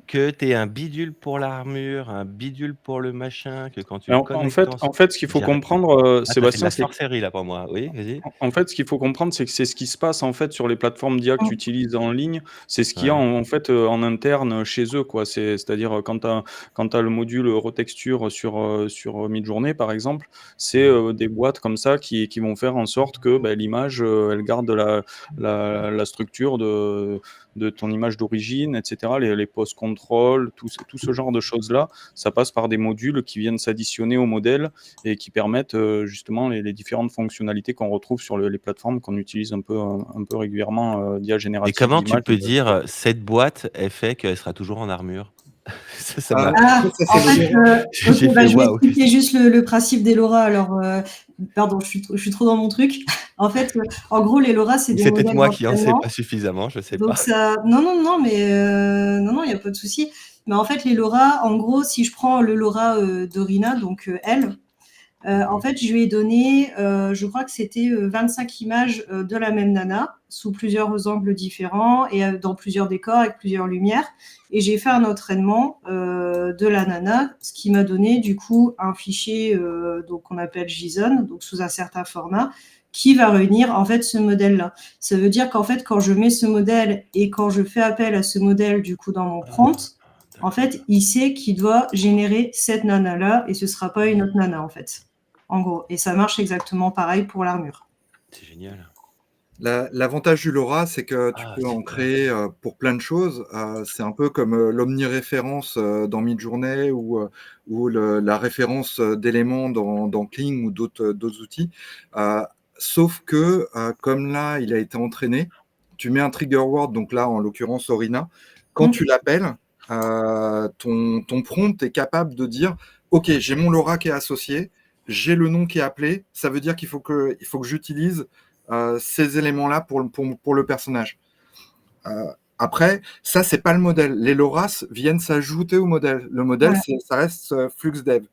que tu aies un bidule pour l'armure, un bidule pour le machin, que quand tu Alors, connectes en fait, ce qu'il faut J'arrive- comprendre, Ah, t'as fait de Sébastien, la c'est que sorcellerie là pour moi. Oui, vas-y. en fait, ce qu'il faut comprendre, c'est que c'est ce qui se passe en fait sur les plateformes d'IA que tu utilises en ligne. C'est ce qu'il y a Ouais. en fait en interne chez eux, quoi. C'est-à-dire quand tu as le module retexture sur Midjourney, par exemple, c'est des boîtes comme ça qui vont faire en sorte que l'image, elle garde la structure de ton image d'origine, etc. Les post-control, tout ce genre de choses-là, ça passe par des modules qui viennent s'additionner au modèle et qui permettent justement les différentes fonctionnalités qu'on retrouve sur les plateformes qu'on utilise un peu régulièrement d'IA Et générative. comment tu d'images. peux dire cette boîte est fait qu'elle sera toujours en armure? Ça m'a. Ah, Ça, en c'est fait, le- ok, J'ai je fait vais waouh. expliquer juste le principe des LoRa. Alors, pardon, je suis trop dans mon truc. En fait, en gros, les LoRa, c'est Ou des c'est peut-être modèles moi qui en sais d'entraînement. pas suffisamment, je sais Donc pas. ça, non, mais non, il n'y a pas de souci. Mais en fait, les LoRa, en gros, si je prends le LoRa d'Orina, donc elle, en fait, je lui ai donné, je crois que c'était 25 images de la même nana, sous plusieurs angles différents et dans plusieurs décors avec plusieurs lumières. Et j'ai fait un entraînement de la nana, ce qui m'a donné du coup un fichier donc qu'on appelle JSON, donc sous un certain format, qui va réunir en fait ce modèle-là. Ça veut dire qu'en fait, quand je mets ce modèle et quand je fais appel à ce modèle du coup dans mon prompt, en fait, il sait qu'il doit générer cette nana-là et ce sera pas une autre nana en fait. En gros. Et ça marche exactement pareil pour l'armure. C'est génial. L'avantage du LoRa, c'est que tu peux en super. créer pour plein de choses. C'est un peu comme l'omniréférence dans Midjourney ou la référence d'éléments dans Kling ou d'autres outils. Sauf que, comme là, il a été entraîné, tu mets un trigger word, donc là, en l'occurrence, Orina. Quand tu l'appelles, ton prompt est capable de dire « Ok, j'ai mon LoRa qui est associé, j'ai le nom qui est appelé, ça veut dire qu'il faut que j'utilise ces éléments-là pour le personnage. » Après, ça, c'est pas le modèle. Les LoRas viennent s'ajouter au modèle. Le modèle, Ouais. ça reste FluxDev.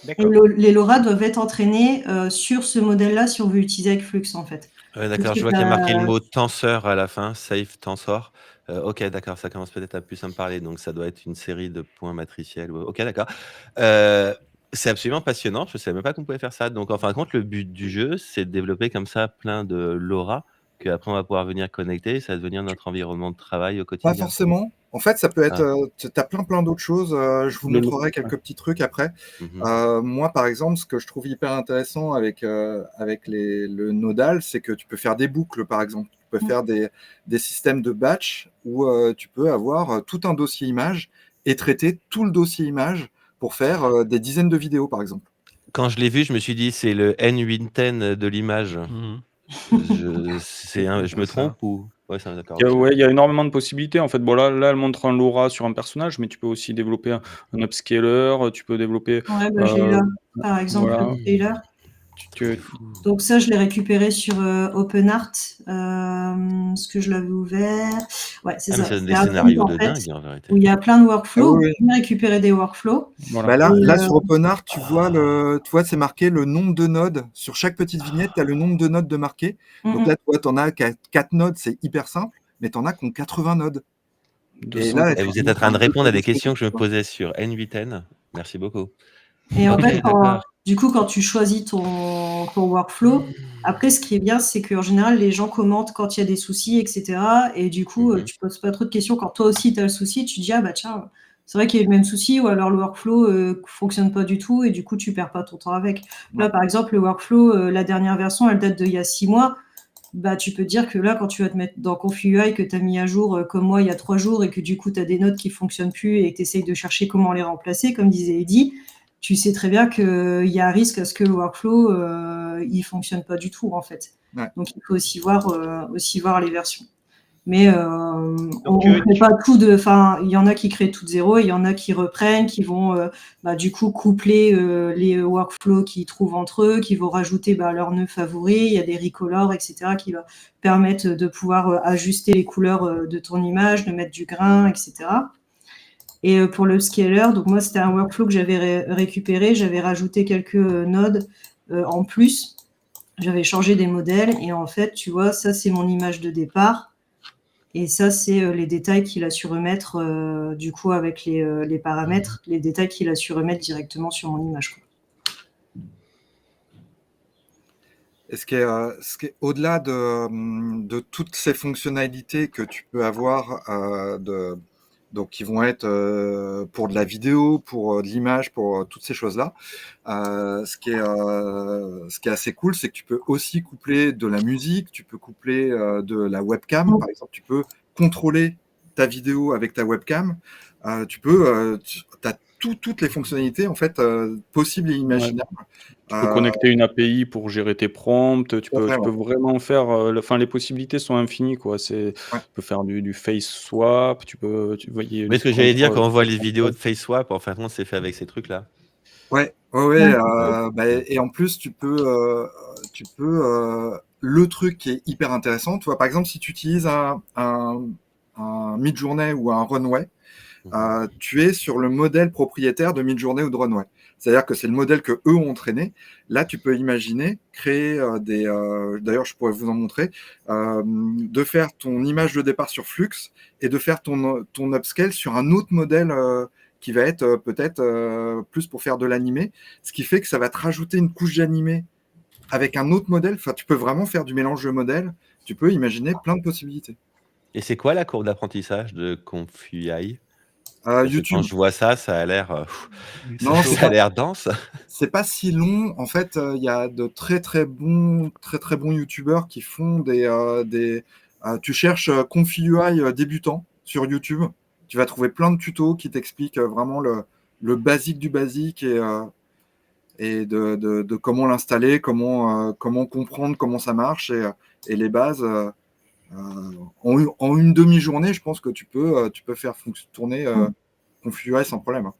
Et D'accord. les LoRa doivent être entraînés sur ce modèle-là si on veut utiliser avec Flux, en fait. Ouais, Parce d'accord, que je vois qu'il y a marqué le t'as- mot tenseur à la fin, safe tensor. Ok, d'accord, ça commence peut-être à plus à me parler, donc ça doit être une série de points matriciels. Ok, d'accord. C'est absolument passionnant, je ne savais même pas qu'on pouvait faire ça. Donc en fin de compte, le but du jeu, c'est de développer comme ça plein de LoRa qu'après on va pouvoir venir connecter, et ça va devenir notre environnement de travail au Pas quotidien. forcément. En fait, ça peut être. Ah. Tu as plein d'autres choses. Je vous Le lo- montrerai quelques petits trucs après. Mhm. Moi, par exemple, ce que je trouve hyper intéressant avec le nodal, c'est que tu peux faire des boucles, par exemple. Tu peux faire des systèmes de batch où tu peux avoir tout un dossier image et traiter tout le dossier image pour faire des dizaines de vidéos, par exemple. Quand je l'ai vu, je me suis dit, c'est le N810 de l'image. Je me trompe ou... Ouais, c'est d'accord. Il y a énormément de possibilités en fait. Bon, là, elle montre un LoRa sur un personnage, mais tu peux aussi développer un upscaler, tu peux développer. Ouais, je l'ai là, par exemple, Voilà. le trailer. Donc ça, je l'ai récupéré sur OpenArt, ce que je l'avais ouvert. Ouais, c'est Ah, mais ça. ça donne C'est des un scénarios site, de en fait, dingue, en vérité. où il y a plein de workflows. Ah oui, oui. On peut récupérer des workflows. Voilà. Bah là, Et, sur OpenArt, tu vois, c'est marqué le nombre de nodes. Sur chaque petite vignette, tu as le nombre de nodes de marqué. Donc là, tu en as 4 nodes, c'est hyper simple, mais tu en as qui ont 80 nodes. Et là, Et vous êtes en train de répondre à des questions que je me posais sur N8N. Merci beaucoup. Et en Ok, fait, d'accord. du coup, quand tu choisis ton workflow, après, ce qui est bien, c'est qu'en général, les gens commentent quand il y a des soucis, etc. Et du coup, tu poses pas trop de questions. Quand toi aussi, tu as le souci, tu dis, ah bah tiens, c'est vrai qu'il y a le même souci, ou alors le workflow fonctionne pas du tout, et du coup, tu perds pas ton temps avec. Là, par exemple, le workflow, la dernière version, elle date d'il y a 6 mois. Bah, tu peux dire que là, quand tu vas te mettre dans Conf.ui, que tu as mis à jour comme moi il y a 3 jours, et que du coup, tu as des notes qui fonctionnent plus, et que tu essayes de chercher comment les remplacer, comme disait Eddy, tu sais très bien qu'il y a un risque à ce que le workflow il fonctionne pas du tout en fait. Ouais. Donc il faut aussi voir les versions. Mais on Donc, ne crée pas tout de. Enfin, il y en a qui créent tout de zéro, et il y en a qui reprennent, qui vont du coup coupler les workflows qu'ils trouvent entre eux, qui vont rajouter leurs nœuds favoris. Il y a des recolors, etc., qui va permettre de pouvoir ajuster les couleurs de ton image, de mettre du grain, etc. Et pour le scaler, donc moi, c'était un workflow que j'avais récupéré. J'avais rajouté quelques nodes en plus. J'avais changé des modèles. Et en fait, tu vois, ça, c'est mon image de départ. Et ça, c'est les détails qu'il a su remettre, du coup, avec les paramètres, les détails qu'il a su remettre directement sur mon image, quoi. Et ce qui est au-delà de toutes ces fonctionnalités que tu peux avoir, donc qui vont être pour de la vidéo, pour de l'image, pour toutes ces choses-là, ce qui est assez cool, c'est que tu peux aussi coupler de la musique, tu peux coupler de la webcam, par exemple, tu peux contrôler ta vidéo avec ta webcam, tu as toutes les fonctionnalités en fait possibles et imaginables. Tu peux connecter une API pour gérer tes prompts, tu peux vraiment faire. Les possibilités sont infinies, quoi. Tu peux faire du face swap, Mais ce que j'allais dire, quand on voit les vidéos de face swap, en fin de compte, c'est fait avec ces trucs-là. Ouais. Et en plus, tu peux le truc qui est hyper intéressant, tu vois, par exemple, si tu utilises un Midjourney ou un Runway, tu es sur le modèle propriétaire de Midjourney ou de Runway. C'est-à-dire que c'est le modèle que eux ont entraîné. Là, tu peux imaginer créer d'ailleurs, je pourrais vous en montrer, de faire ton image de départ sur Flux et de faire ton upscale sur un autre modèle qui va être peut-être plus pour faire de l'animé, ce qui fait que ça va te rajouter une couche d'animé avec un autre modèle. Enfin, tu peux vraiment faire du mélange de modèles. Tu peux imaginer plein de possibilités. Et c'est quoi la courbe d'apprentissage de Conf.ui ? YouTube. Quand je vois ça, ça a l'air ça a l'air dense. C'est pas si long. En fait, il y a de très bons youtubeurs qui font tu cherches Conf.ui débutant sur YouTube. Tu vas trouver plein de tutos qui t'expliquent vraiment le basique du basique et de comment l'installer, comment comprendre comment ça marche et les bases. En une demi-journée, je pense que tu peux faire tourner Conf.ui sans problème.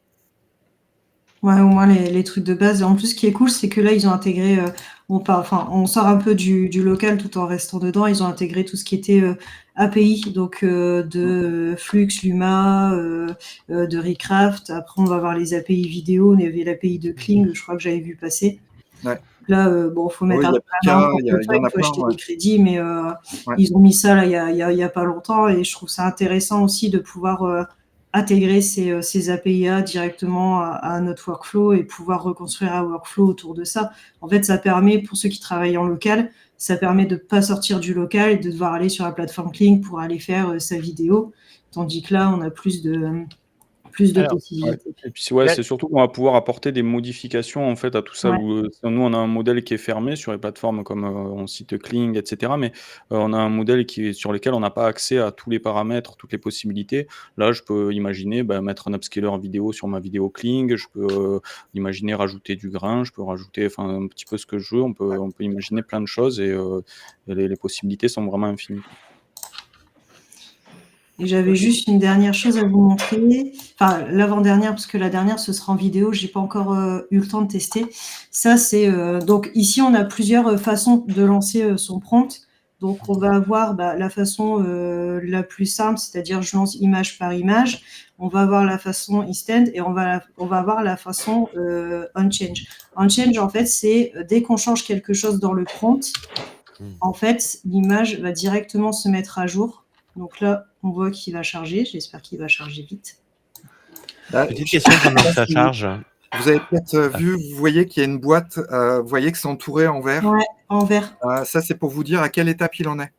Ouais, au moins les trucs de base. En plus, ce qui est cool, c'est que là, ils ont intégré on sort un peu du local tout en restant dedans. Ils ont intégré tout ce qui était API, donc de Flux, Luma, de Recraft. Après, on va avoir les API vidéo. Il y avait l'API de Kling, je crois que j'avais vu passer. Ouais. Là, faut mettre un peu la main. il y en a Il faut plein, acheter ouais. des crédits, mais Ouais. ils ont mis ça là il y a pas longtemps, et je trouve ça intéressant aussi de pouvoir intégrer ces API-A directement à notre workflow et pouvoir reconstruire un workflow autour de ça. En fait, ça permet, pour ceux qui travaillent en local, ça permet de ne pas sortir du local et de devoir aller sur la plateforme Kling pour aller faire sa vidéo, tandis que là, on a plus de possibilités. Et puis c'est surtout qu'on va pouvoir apporter des modifications en fait à tout ça. Ouais. Nous, on a un modèle qui est fermé sur les plateformes comme on cite Kling, etc. Mais on a un modèle sur lequel on n'a pas accès à tous les paramètres, toutes les possibilités. Là, je peux imaginer mettre un upscaler vidéo sur ma vidéo Kling. Je peux imaginer rajouter du grain. Je peux rajouter un petit peu ce que je veux. On peut imaginer plein de choses et les possibilités sont vraiment infinies. Et j'avais juste une dernière chose à vous montrer, enfin l'avant-dernière, parce que la dernière ce sera en vidéo, j'ai pas encore eu le temps de tester. Ça c'est donc ici on a plusieurs façons de lancer son prompt. Donc on va avoir la façon la plus simple, c'est-à-dire je lance image par image. On va avoir la façon instant et on va avoir la façon on change. On change en fait c'est dès qu'on change quelque chose dans le prompt, en fait l'image va directement se mettre à jour. Donc là, on voit qu'il va charger. J'espère qu'il va charger vite. Petite question pendant que ça charge. Vous avez peut-être vu, vous voyez qu'il y a une boîte, vous voyez que c'est entouré en vert. Ouais, en vert. Ça, c'est pour vous dire à quelle étape il en est.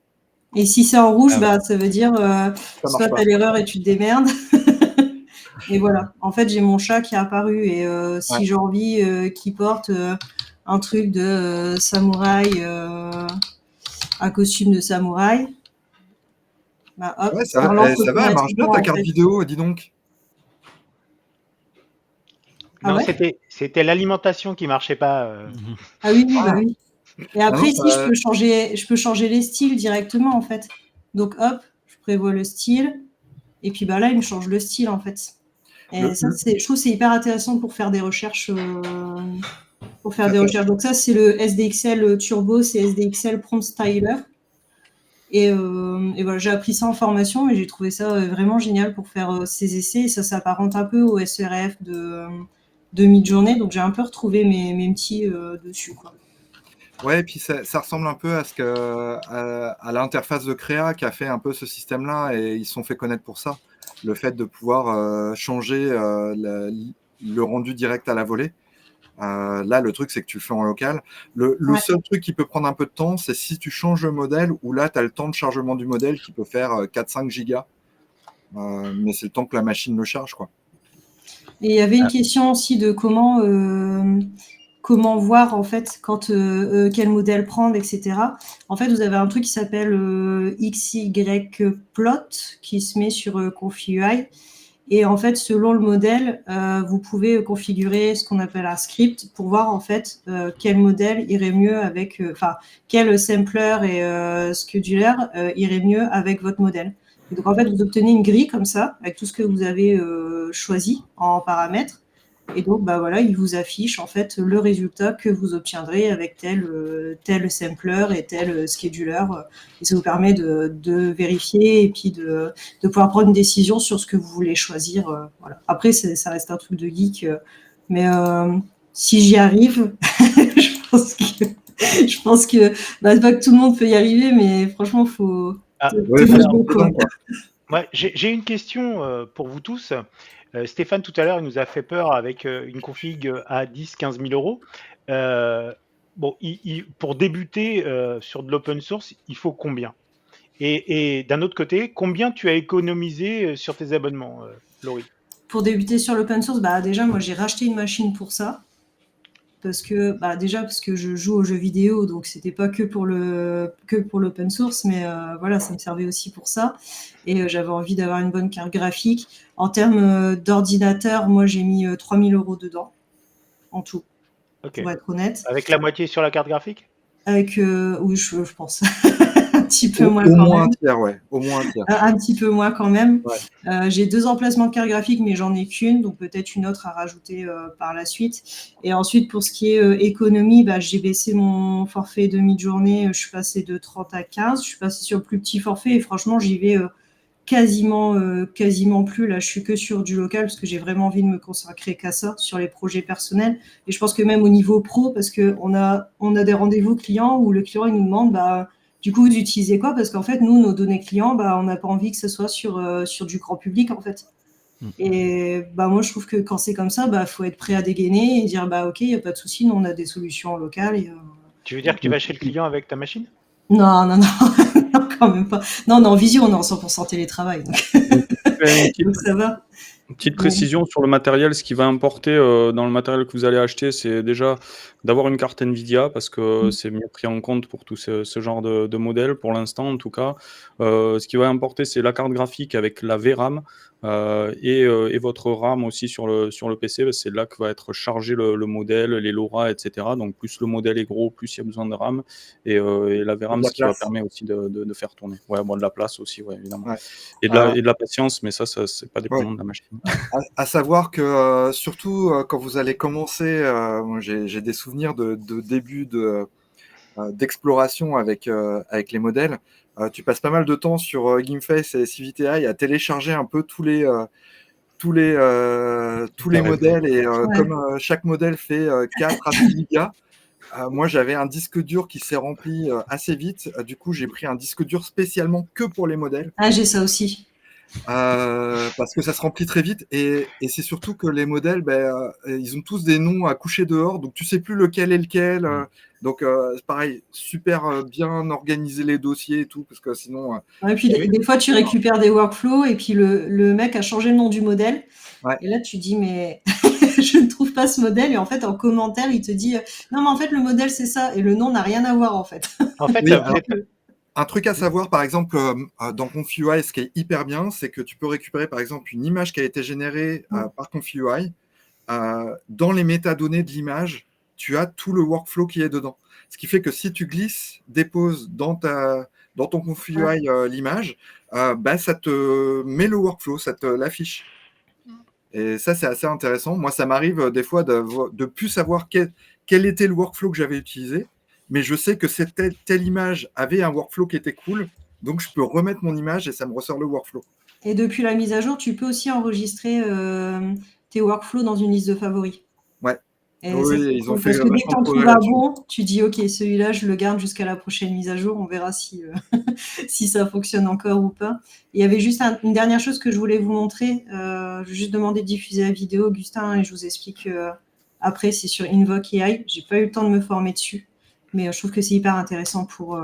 Et si c'est en rouge, ça veut dire soit tu as l'erreur et tu te démerdes. Et voilà. En fait, j'ai mon chat qui est apparu. Et si j'ai envie qu'il porte un truc de samouraï, un costume de samouraï, hop, ça va, elle marche bien ta carte vidéo, dis donc. Non, c'était l'alimentation qui marchait pas. Ah oui, oui. Et après, ici, je peux changer les styles directement, en fait. Donc, hop, je prévois le style. Et puis, là, il me change le style, en fait. Et ça, je trouve que c'est hyper intéressant pour faire des recherches. Donc, ça, c'est le SDXL Turbo, c'est SDXL Prompt Styler. Et voilà, j'ai appris ça en formation, mais j'ai trouvé ça vraiment génial pour faire ces essais. Et ça s'apparente un peu au SRF de Midjourney. Donc, j'ai un peu retrouvé mes petits dessus, quoi. Ouais, et puis ça ressemble un peu à l'interface de Créa qui a fait un peu ce système-là, et ils se sont fait connaître pour ça. Le fait de pouvoir changer le rendu direct à la volée. Là, le truc, c'est que tu le fais en local. Le seul truc qui peut prendre un peu de temps, c'est si tu changes le modèle, où là, tu as le temps de chargement du modèle qui peut faire 4-5 gigas. Mais c'est le temps que la machine le charge, quoi. Et il y avait une question aussi de comment voir en fait quel modèle prendre, etc. En fait, vous avez un truc qui s'appelle XYplot qui se met sur Confi.ui. Et en fait, selon le modèle, vous pouvez configurer ce qu'on appelle un script pour voir en fait quel modèle irait mieux avec, quel sampler et scheduler irait mieux avec votre modèle. Et donc en fait, vous obtenez une grille comme ça avec tout ce que vous avez choisi en paramètres. Et donc, voilà, il vous affiche en fait le résultat que vous obtiendrez avec tel sampler et tel scheduler. Et ça vous permet de vérifier et puis de pouvoir prendre une décision sur ce que vous voulez choisir. Voilà. Après, ça reste un truc de geek, mais si j'y arrive, je pense que pas que tout le monde peut y arriver, mais franchement, il faut. J'ai une question pour vous tous. Stéphane, tout à l'heure, il nous a fait peur avec une config à 10-15 000 euros. Pour débuter sur de l'open source, il faut combien ? Et d'un autre côté, combien tu as économisé sur tes abonnements, Laurie ? Pour débuter sur l'open source, déjà, moi, j'ai racheté une machine pour ça. Parce que je joue aux jeux vidéo, donc c'était pas que pour l'open source, mais voilà, ça me servait aussi pour ça. Et j'avais envie d'avoir une bonne carte graphique. En termes d'ordinateur, moi j'ai mis 3 000 euros dedans, en tout, pour être honnête. Avec la moitié sur la carte graphique ? Oui, je pense. petit peu Au, moins au quand moins même. un tiers, ouais. Au moins un tiers. Un petit peu moins quand même. Ouais. J'ai 2 emplacements de carte graphique, mais j'en ai qu'une, donc peut-être une autre à rajouter par la suite. Et ensuite, pour ce qui est économie, j'ai baissé mon forfait demi-journée. Je suis passée de 30 à 15. Je suis passée sur le plus petit forfait et franchement, j'y vais quasiment plus. Là, je suis que sur du local parce que j'ai vraiment envie de me consacrer qu'à ça, sur les projets personnels. Et je pense que même au niveau pro, parce qu'on a des rendez-vous clients où le client il nous demande du coup, vous utilisez quoi? Parce qu'en fait, nous, nos données clients, on n'a pas envie que ce soit sur du grand public, en fait. Et moi, je trouve que quand c'est comme ça, faut être prêt à dégainer et dire ok, il n'y a pas de souci, nous, on a des solutions locales. Et, Tu veux dire que tu vas chez le client avec ta machine? non, non, non, quand même pas. Non, on est en visio, on est en 100% télétravail. Donc, donc ça va. Une petite précision sur le matériel, ce qui va importer dans le matériel que vous allez acheter, c'est déjà d'avoir une carte Nvidia parce que c'est mieux pris en compte pour tout ce genre de modèle pour l'instant en tout cas. Ce qui va importer, c'est la carte graphique avec la VRAM et votre RAM aussi sur le PC. C'est là que va être chargé le modèle, les LoRa, etc. Donc plus le modèle est gros, plus il y a besoin de RAM et la VRAM, ce qui va permettre aussi de faire tourner. Ouais, bon, de la place aussi, ouais, évidemment. Ouais. Et de la patience, mais ça c'est pas dépendant de la machine. À savoir que surtout quand vous allez commencer, moi, j'ai des souvenirs de début d'exploration avec les modèles. Tu passes pas mal de temps sur GameFace et CVTI à télécharger un peu tous les modèles et comme chaque modèle fait 4 à 6 gigas, moi j'avais un disque dur qui s'est rempli assez vite. Du coup, j'ai pris un disque dur spécialement que pour les modèles. Ah, j'ai ça aussi. Parce que ça se remplit très vite et c'est surtout que les modèles, ils ont tous des noms à coucher dehors, donc tu sais plus lequel est lequel. Donc c'est pareil, super bien organiser les dossiers et tout, parce que sinon. Et puis des fois, tu récupères des workflows et puis le mec a changé le nom du modèle. Ouais. Et là, tu dis, mais je ne trouve pas ce modèle. Et en fait, en commentaire, il te dit, non, mais en fait, le modèle, c'est ça. Et le nom n'a rien à voir, en fait. En fait, oui, un truc à savoir, par exemple, dans ConfUI, ce qui est hyper bien, c'est que tu peux récupérer, par exemple, une image qui a été générée par ConfUI. Dans les métadonnées de l'image, tu as tout le workflow qui est dedans. Ce qui fait que si tu glisses, déposes dans ton ConfUI l'image, ça te met le workflow, ça te l'affiche. Et ça, c'est assez intéressant. Moi, ça m'arrive des fois de plus savoir quel était le workflow que j'avais utilisé, mais je sais que cette telle image avait un workflow qui était cool, donc je peux remettre mon image et ça me ressort le workflow. Et depuis la mise à jour, tu peux aussi enregistrer tes workflows dans une liste de favoris. Ouais. Et oui, ça, ils ont fait parce que dès que tu en trouves un bon, tu dis ok, celui-là, je le garde jusqu'à la prochaine mise à jour. On verra si ça fonctionne encore ou pas. Il y avait juste une dernière chose que je voulais vous montrer. Je vais juste demander de diffuser la vidéo, Augustin, et je vous explique après. C'est sur Invoke AI. J'ai pas eu le temps de me former dessus, mais je trouve que c'est hyper intéressant pour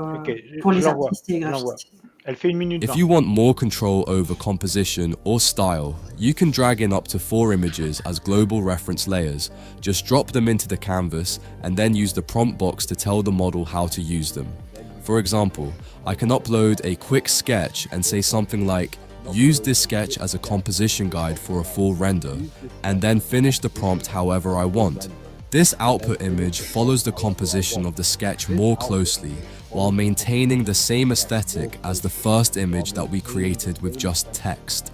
les artistes et les graphistes. Elle fait 1 minute. If you want more control over composition or style, you can drag in up to 4 images as global reference layers. Just drop them into the canvas and then use the prompt box to tell the model how to use them. For example, I can upload a quick sketch and say something like, use this sketch as a composition guide for a full render, and then finish the prompt however I want. This output image follows the composition of the sketch more closely, while maintaining the same aesthetic as the first image that we created with just text.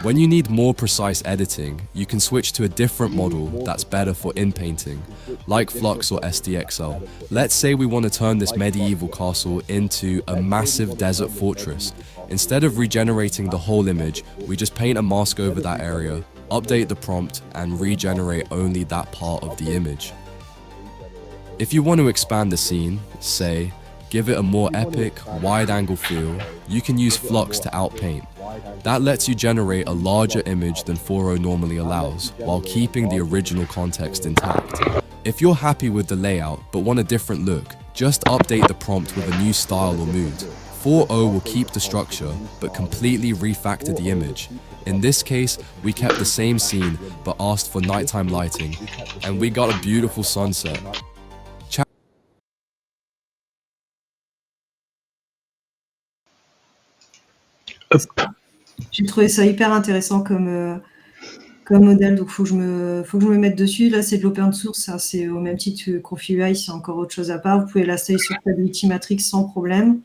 When you need more precise editing, you can switch to a different model that's better for inpainting, like Flux or SDXL. Let's say we want to turn this medieval castle into a massive desert fortress. Instead of regenerating the whole image, we just paint a mask over that area, update the prompt, and regenerate only that part of the image. If you want to expand the scene, say, give it a more epic, wide-angle feel, you can use Flux to outpaint. That lets you generate a larger image than 4.0 normally allows, while keeping the original context intact. If you're happy with the layout but want a different look, just update the prompt with a new style or mood. 4.0 will keep the structure, but completely refactor the image. In this case, we kept the same scene, but asked for nighttime lighting, and we got a beautiful sunset. J'ai trouvé ça hyper intéressant comme comme modèle, donc faut que je me mette dessus. Là, c'est de l'open source, hein, c'est au même titre que ConfUI, c'est encore autre chose à part. Vous pouvez l'installer sur Stability Matrix sans problème.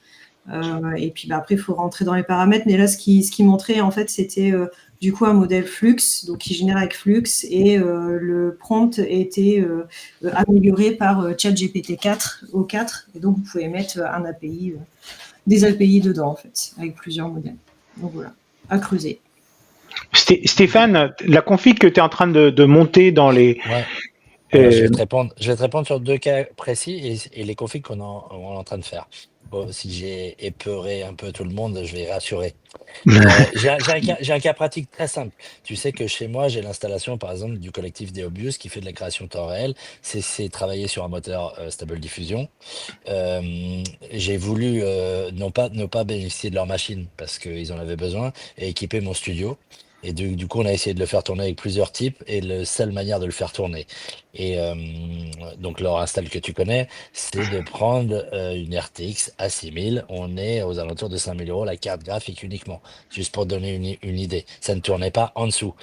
Et puis après, il faut rentrer dans les paramètres. Mais là, ce qui montrait, en fait, c'était du coup un modèle Flux, donc qui génère avec Flux, et le prompt a été amélioré par ChatGPT 4 au 4. Et donc, vous pouvez mettre des API dedans, en fait, avec plusieurs modèles. Donc voilà, à creuser. Stéphane, la config que tu es en train de monter dans les... Ouais. Alors, je vais te répondre sur 2 cas précis et les configs qu'on est en train de faire. Bon, si j'ai épeuré un peu tout le monde, je vais rassurer. J'ai un cas pratique très simple. Tu sais que chez moi, j'ai l'installation, par exemple, du collectif Deobius qui fait de la création temps réel. C'est travailler sur un moteur Stable Diffusion. J'ai voulu ne pas bénéficier de leur machine parce qu'ils en avaient besoin et équiper mon studio. Et du coup, on a essayé de le faire tourner avec plusieurs types et la seule manière de le faire tourner. Et donc, leur install que tu connais, c'est de prendre une RTX à 6000. On est aux alentours de 5000 euros la carte graphique uniquement, juste pour donner une idée. Ça ne tournait pas en dessous.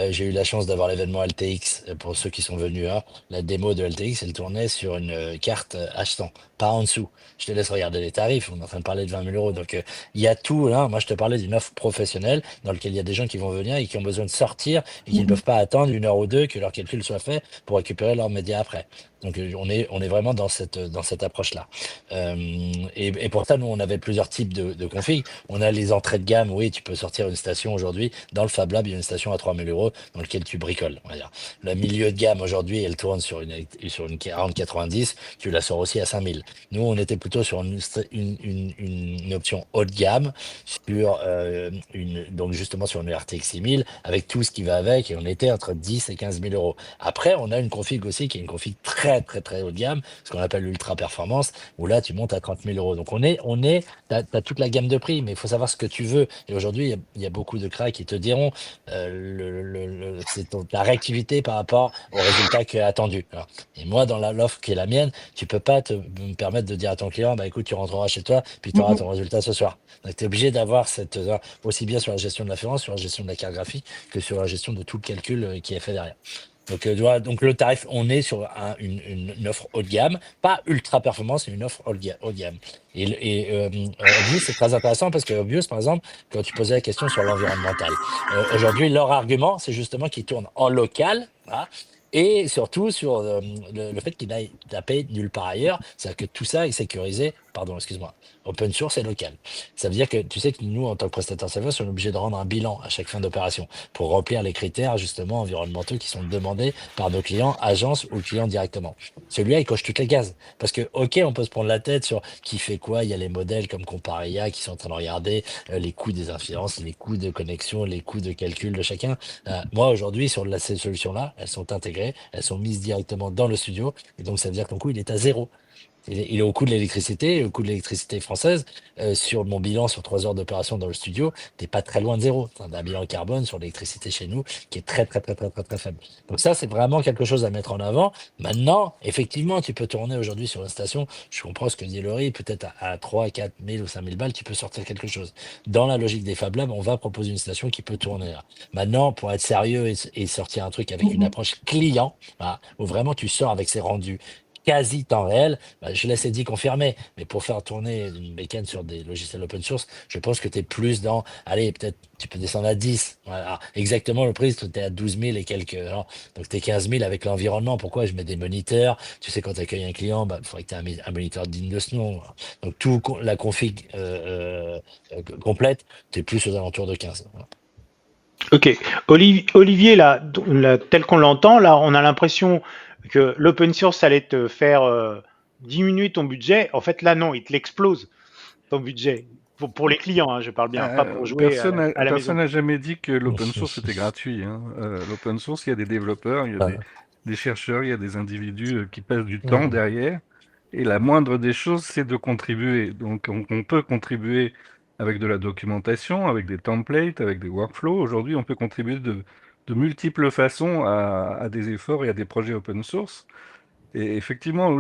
J'ai eu la chance d'avoir l'événement LTX pour ceux qui sont venus. Hein. La démo de LTX, elle tournait sur une carte H100, pas en dessous. Je te laisse regarder les tarifs. On est en train de parler de 20 000 euros. Donc, il y a tout là. Moi, je te parlais d'une offre professionnelle dans laquelle il y a des gens qui vont venir et qui ont besoin de sortir et qui ne peuvent pas attendre 1 heure ou 2 que leur calcul soit fait pour récupérer leurs médias après. Donc on est vraiment dans cette approche-là. Et pour ça, nous, on avait plusieurs types de configs. On a les entrées de gamme. Oui, tu peux sortir une station aujourd'hui. Dans le Fab Lab, il y a une station à 3000 euros dans laquelle tu bricoles. On va dire. Le milieu de gamme, aujourd'hui, elle tourne sur une 4090. Tu la sors aussi à 5000. Nous, on était plutôt sur une option haut de gamme, donc justement sur une RTX 6000, avec tout ce qui va avec, et on était entre 10 et 15 000 euros. Après, on a une config aussi qui est une config très haut de gamme, ce qu'on appelle l'ultra performance, où là, tu montes à 30 000 euros. Donc, t'as toute la gamme de prix, mais il faut savoir ce que tu veux. Et aujourd'hui, il y a beaucoup de cracks qui te diront c'est ta réactivité par rapport au résultat qui est attendu. Alors, et moi, dans l'offre qui est la mienne, tu peux pas me permettre de dire à ton client, bah écoute, tu rentreras chez toi, puis tu auras ton résultat ce soir. Donc, tu es obligé d'avoir aussi bien sur la gestion de l'afférence, sur la gestion de la carte graphique, que sur la gestion de tout le calcul qui est fait derrière. Donc le tarif, on est sur une offre haut de gamme, pas ultra performance, mais une offre haut de gamme. Et Obvious, c'est très intéressant parce que Obvious, par exemple, quand tu posais la question sur l'environnemental, aujourd'hui, leur argument, c'est justement qu'ils tournent en local, hein, et surtout sur le fait qu'il n'aille taper nulle part ailleurs, c'est-à-dire que tout ça est sécurisé, pardon, excuse-moi, open source et local. Ça veut dire que tu sais que nous, en tant que prestataire service, on est obligé de rendre un bilan à chaque fin d'opération pour remplir les critères justement environnementaux qui sont demandés par nos clients, agences ou clients directement. Celui-là, il coche toutes les cases. Parce que, ok, on peut se prendre la tête sur qui fait quoi. Il y a les modèles comme Comparia qui sont en train de regarder les coûts des influences, les coûts de connexion, les coûts de calcul de chacun. Moi, aujourd'hui, sur ces solutions-là, elles sont intégrées, elles sont mises directement dans le studio. Et donc, ça veut dire que ton coût, il est à zéro. Il est au coût de l'électricité, au coût de l'électricité française. Sur mon bilan, sur 3 heures d'opération dans le studio, t'es pas très loin de zéro. T'as un bilan carbone sur l'électricité chez nous qui est très faible. Donc ça, c'est vraiment quelque chose à mettre en avant. Maintenant, effectivement, tu peux tourner aujourd'hui sur une station. Je comprends ce que dit Laurie, peut-être à 3, 4 000 ou 5 000 balles, tu peux sortir quelque chose. Dans la logique des Fab Labs, on va proposer une station qui peut tourner là. Maintenant, pour être sérieux et sortir un truc avec une approche client, voilà, où vraiment tu sors avec ses rendus quasi temps réel, je laisse Eddie confirmer. Mais pour faire tourner une bécane sur des logiciels open source, je pense que tu es plus dans, allez, peut-être tu peux descendre à 10. Voilà. Exactement le prix, tu es à 12 000 et quelques. Alors, donc tu es 15 000 avec l'environnement. Pourquoi je mets des moniteurs? Tu sais, quand tu accueilles un client, il faudrait que tu aies un moniteur digne de ce nom. Donc tout la config complète, tu es plus aux alentours de 15. Voilà. Ok. Olivier, là, tel qu'on l'entend, là, on a l'impression que l'open source allait te faire diminuer ton budget. En fait, là, non, il te l'explose, ton budget. Pour les clients, hein, je parle bien, pas pour jouer à la maison. Personne n'a jamais dit que l'open source était gratuit. Hein. L'open source, il y a des développeurs, il y a des chercheurs, il y a des individus qui passent du temps derrière. Et la moindre des choses, c'est de contribuer. Donc, on peut contribuer avec de la documentation, avec des templates, avec des workflows. Aujourd'hui, on peut contribuer de multiples façons à des efforts et à des projets open source. Et effectivement,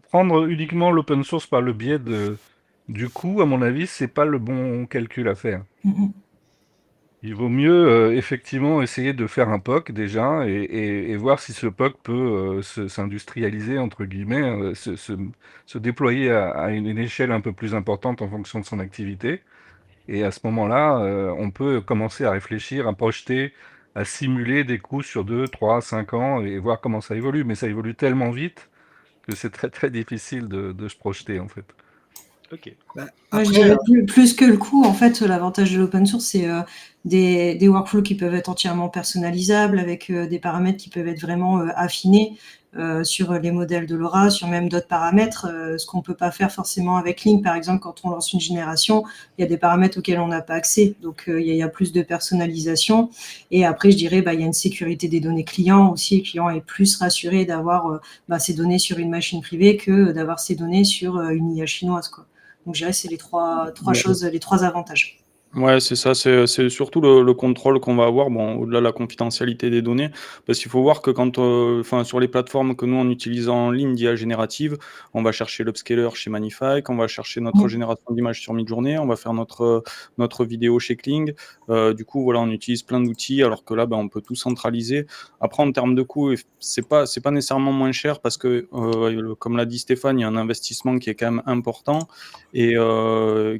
prendre uniquement l'open source par le biais du coût, à mon avis, c'est pas le bon calcul à faire. Il vaut mieux effectivement essayer de faire un POC déjà et voir si ce POC peut s'industrialiser, entre guillemets, se déployer à une échelle un peu plus importante en fonction de son activité. Et à ce moment-là, on peut commencer à réfléchir, à projeter, à simuler des coûts sur 2, 3, 5 ans et voir comment ça évolue. Mais ça évolue tellement vite que c'est très très difficile de se projeter en fait. Ok. Moi, Après, je dirais plus que le coût, en fait, l'avantage de l'open source, c'est des workflows qui peuvent être entièrement personnalisables, avec des paramètres qui peuvent être vraiment affinés sur les modèles de LoRa, sur même d'autres paramètres, ce qu'on ne peut pas faire forcément avec Link. Par exemple, quand on lance une génération, il y a des paramètres auxquels on n'a pas accès, donc il y a plus de personnalisation. Et après, je dirais, il y a une sécurité des données clients aussi. Le client est plus rassuré d'avoir ces données sur une machine privée que d'avoir ces données sur une IA chinoise, quoi. Donc, je dirais que c'est les trois choses, les trois avantages. Ouais, c'est ça, c'est surtout le contrôle qu'on va avoir, bon, au-delà de la confidentialité des données. Parce qu'il faut voir que quand, enfin, sur les plateformes que nous, on utilise en ligne d'IA générative, on va chercher l'upscaler chez Magnifique, on va chercher notre génération d'images sur Midjourney, on va faire notre vidéo chez Kling. Du coup, voilà, on utilise plein d'outils, alors que là, on peut tout centraliser. Après, en termes de coût, c'est pas nécessairement moins cher parce que, comme l'a dit Stéphane, il y a un investissement qui est quand même important et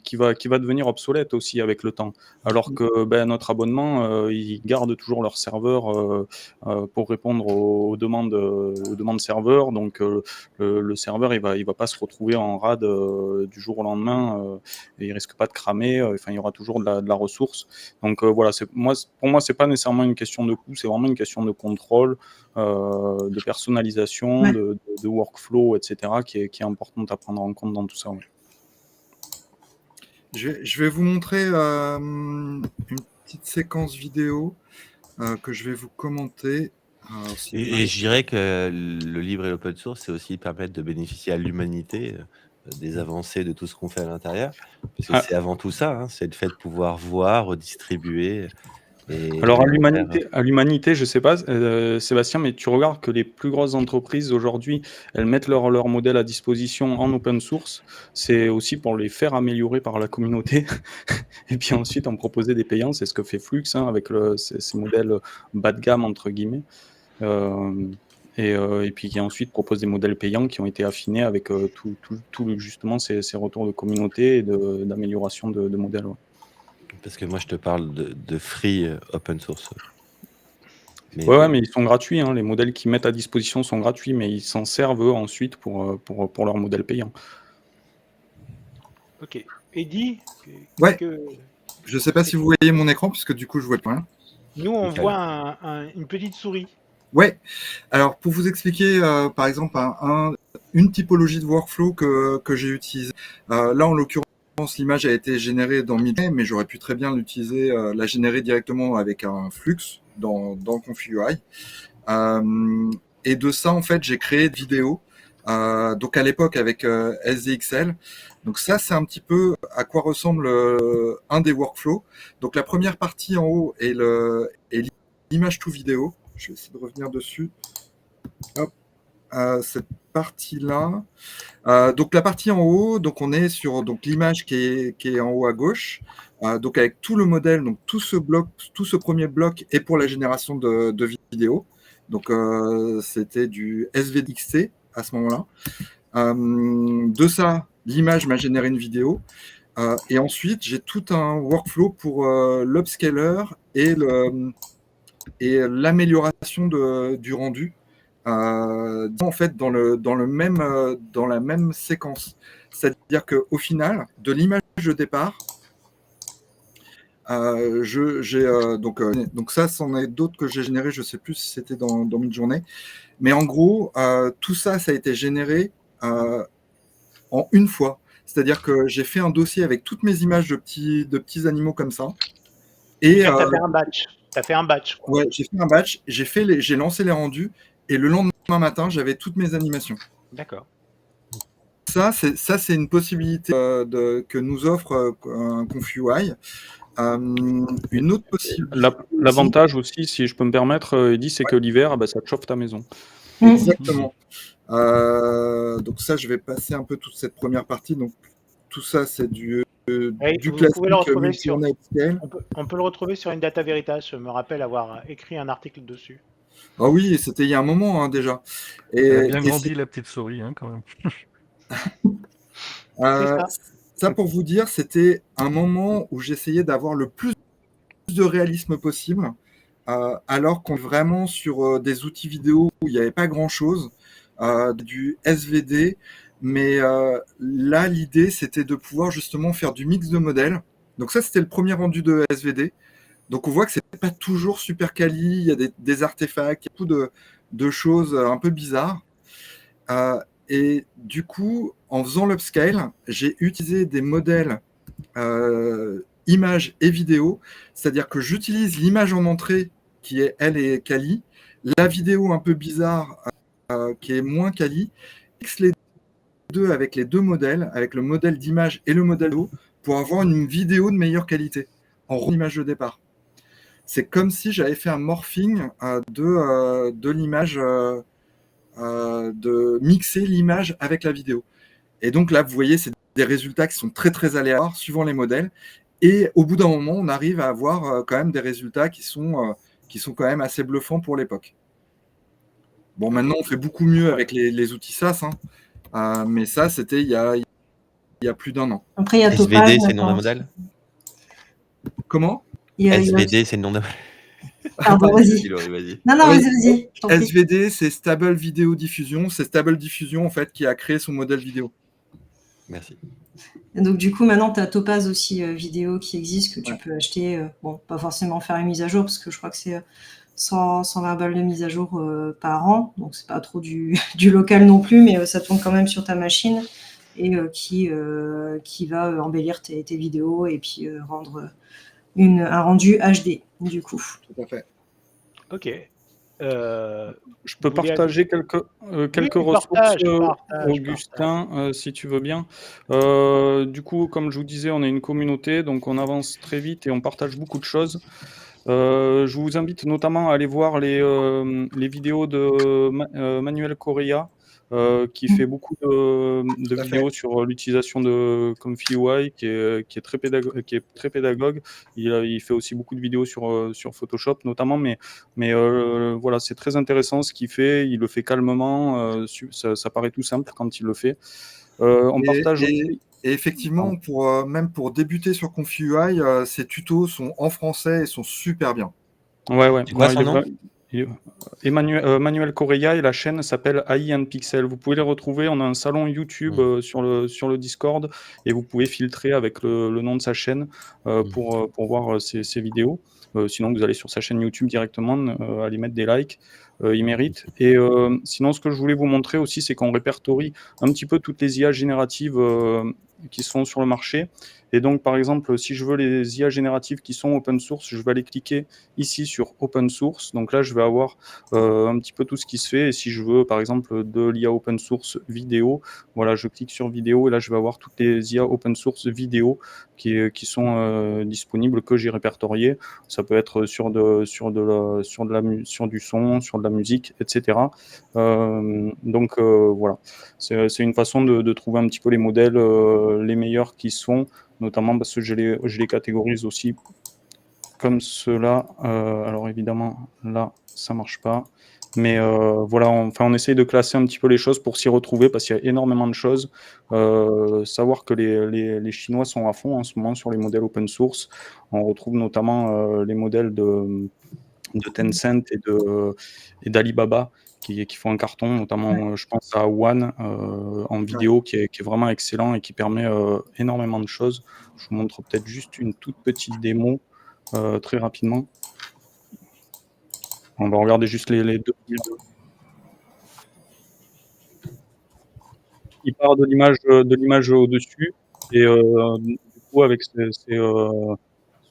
qui va devenir obsolète aussi avec le temps. Alors que notre abonnement, ils gardent toujours leur serveur pour répondre aux demandes serveurs. Donc le serveur, il va pas se retrouver en rade du jour au lendemain. Et il risque pas de cramer. Enfin, il y aura toujours de la ressource. Donc voilà, pour moi, c'est pas nécessairement une question de coût, c'est vraiment une question de contrôle, de personnalisation, de workflow, etc., qui est importante à prendre en compte dans tout ça. Ouais. Je vais vous montrer une petite séquence vidéo que je vais vous commenter. Et je dirais que le libre et l'open source, c'est aussi permettre de bénéficier à l'humanité des avancées de tout ce qu'on fait à l'intérieur. Parce que c'est avant tout ça, hein, c'est le fait de pouvoir voir, redistribuer. Alors à l'humanité, je sais pas, Sébastien, mais tu regardes que les plus grosses entreprises aujourd'hui, elles mettent leur modèle à disposition en open source. C'est aussi pour les faire améliorer par la communauté et puis ensuite en proposer des payants. C'est ce que fait Flux avec ces modèles bas de gamme entre guillemets. Et puis qui ensuite propose des modèles payants qui ont été affinés avec tout justement ces retours de communauté et d'amélioration de modèles. Ouais. Parce que moi, je te parle de free open source. Mais ils sont gratuits. Hein. Les modèles qu'ils mettent à disposition sont gratuits, mais ils s'en servent eux ensuite pour leur modèle payant. Ok. Eddy, ouais. Je ne sais pas si vous voyez mon écran, puisque du coup, je vois le point. Nous, on voit une petite souris. Ouais. Alors, pour vous expliquer, par exemple, une typologie de workflow que j'ai utilisée. Là, en l'occurrence, l'image a été générée dans Midjourney, mais j'aurais pu très bien l'utiliser, la générer directement avec un Flux dans Config.ui. Et de ça, en fait, j'ai créé des vidéos. Donc à l'époque avec SDXL. Donc ça, c'est un petit peu à quoi ressemble un des workflows. Donc la première partie en haut est l'image to vidéo. Je vais essayer de revenir dessus. Hop. Cette partie-là. Donc la partie en haut, donc on est sur l'image qui est en haut à gauche. Donc avec tout le modèle, donc tout ce premier bloc est pour la génération de vidéos. Donc c'était du SVXC à ce moment-là. De ça, l'image m'a généré une vidéo. Et ensuite, j'ai tout un workflow pour l'upscaler et l'amélioration du rendu. En fait, dans la même séquence. C'est-à-dire qu'au final, de l'image de départ, donc ça, c'en est d'autres que j'ai généré, je ne sais plus si c'était dans Midjourney. Mais en gros, tout ça a été généré en une fois. C'est-à-dire que j'ai fait un dossier avec toutes mes images de petits animaux comme ça. Et tu as fait un batch. Tu as fait un batch. Quoi. Ouais, j'ai fait un batch, j'ai lancé les rendus, et le lendemain matin, j'avais toutes mes animations. D'accord. Ça, c'est une possibilité que nous offre un Config.ui. Une autre possibilité. L'avantage aussi, si je peux me permettre, Eddy, c'est que l'hiver, ça te chauffe ta maison. Exactement. Donc ça, je vais passer un peu toute cette première partie. Donc tout ça, c'est du Et du vous pouvez le classique retrouver sur, multi-on upscale. on peut le retrouver sur Indata Veritas. Je me rappelle avoir écrit un article dessus. Ah oui, c'était il y a un moment hein, déjà. Elle a bien Et grandi, la petite souris, hein, quand même. C'est ça. ça, pour vous dire, c'était un moment où j'essayais d'avoir le plus de réalisme possible, alors qu'on est vraiment sur des outils vidéo où il n'y avait pas grand-chose, du SVD, mais là, l'idée, c'était de pouvoir justement faire du mix de modèles. Donc ça, c'était le premier rendu de SVD. Donc on voit que c'est pas toujours super quali, il y a des artefacts, il y a beaucoup de choses un peu bizarres. Et du coup, en faisant l'upscale, j'ai utilisé des modèles images et vidéo, c'est-à-dire que j'utilise l'image en entrée qui est, elle, est quali, la vidéo un peu bizarre qui est moins quali, mixe les deux avec les deux modèles, avec le modèle d'image et le modèle d'eau, pour avoir une vidéo de meilleure qualité, en image de départ. C'est comme si j'avais fait un morphing de l'image, de mixer l'image avec la vidéo. Et donc là, vous voyez, c'est des résultats qui sont très très aléatoires suivant les modèles. Et au bout d'un moment, on arrive à avoir quand même des résultats qui sont quand même assez bluffants pour l'époque. Bon, maintenant, on fait beaucoup mieux avec les outils SAS, hein. Mais ça, c'était il y a plus d'un an. Après, il y a Topaz. SVD, c'est le nom d'un modèle. Comment? SVD, c'est le nom d'un modèle. Pardon, vas-y. Vas-y. Non, Oui. vas-y. je t'en prie. SVD, c'est Stable Video Diffusion. C'est Stable Diffusion, en fait, qui a créé son modèle vidéo. Merci. Et donc, du coup, maintenant, tu as Topaz aussi vidéo qui existe, que tu peux acheter. Bon, pas forcément faire une mise à jour, parce que je crois que c'est 120 balles de mise à jour par an. Donc, c'est pas trop du local non plus, mais ça tourne quand même sur ta machine et qui va embellir tes vidéos et puis rendre un rendu HD, du coup. Tout à fait. Ok. Je peux partager quelques ressources, Augustin, si tu veux bien. Du coup, comme je vous disais, on est une communauté, donc on avance très vite et on partage beaucoup de choses. Je vous invite notamment à aller voir les vidéos de Manuel Correa, qui fait beaucoup de vidéos sur l'utilisation de ComfyUI, qui est très pédagogue. Il fait aussi beaucoup de vidéos sur Photoshop notamment, mais voilà, c'est très intéressant ce qu'il fait. Il le fait calmement, ça paraît tout simple quand il le fait. On partage aussi. Et effectivement, même pour débuter sur ComfyUI, ces tutos sont en français et sont super bien. Ouais. C'est quoi son nom? Manuel Correa, et la chaîne s'appelle AI and Pixel. Vous pouvez les retrouver. On a un salon YouTube sur le Discord, et vous pouvez filtrer avec le nom de sa chaîne pour voir ses vidéos. Sinon, vous allez sur sa chaîne YouTube directement, allez mettre des likes. Il mérite. Et sinon, ce que je voulais vous montrer aussi, c'est qu'on répertorie un petit peu toutes les IA génératives qui sont sur le marché. Et donc, par exemple, si je veux les IA génératives qui sont open source, je vais aller cliquer ici sur open source. Donc là, je vais avoir un petit peu tout ce qui se fait. Et si je veux, par exemple, de l'IA open source vidéo, voilà, je clique sur vidéo et là, je vais avoir toutes les IA open source vidéo qui sont disponibles, que j'ai répertoriées. Ça peut être sur du son, sur de la musique, etc. Donc voilà, c'est une façon de trouver un petit peu les modèles les meilleurs qui sont, notamment parce que je les catégorise aussi comme cela. Alors évidemment, là, ça marche pas. Mais voilà, on essaye de classer un petit peu les choses pour s'y retrouver, parce qu'il y a énormément de choses. Savoir que les Chinois sont à fond en ce moment sur les modèles open source. On retrouve notamment les modèles de Tencent et d'Alibaba qui font un carton, notamment je pense à One en vidéo qui est vraiment excellent et qui permet énormément de choses. Je vous montre peut-être juste une toute petite démo très rapidement. On va regarder juste les deux. Il part de l'image au-dessus, et du coup avec son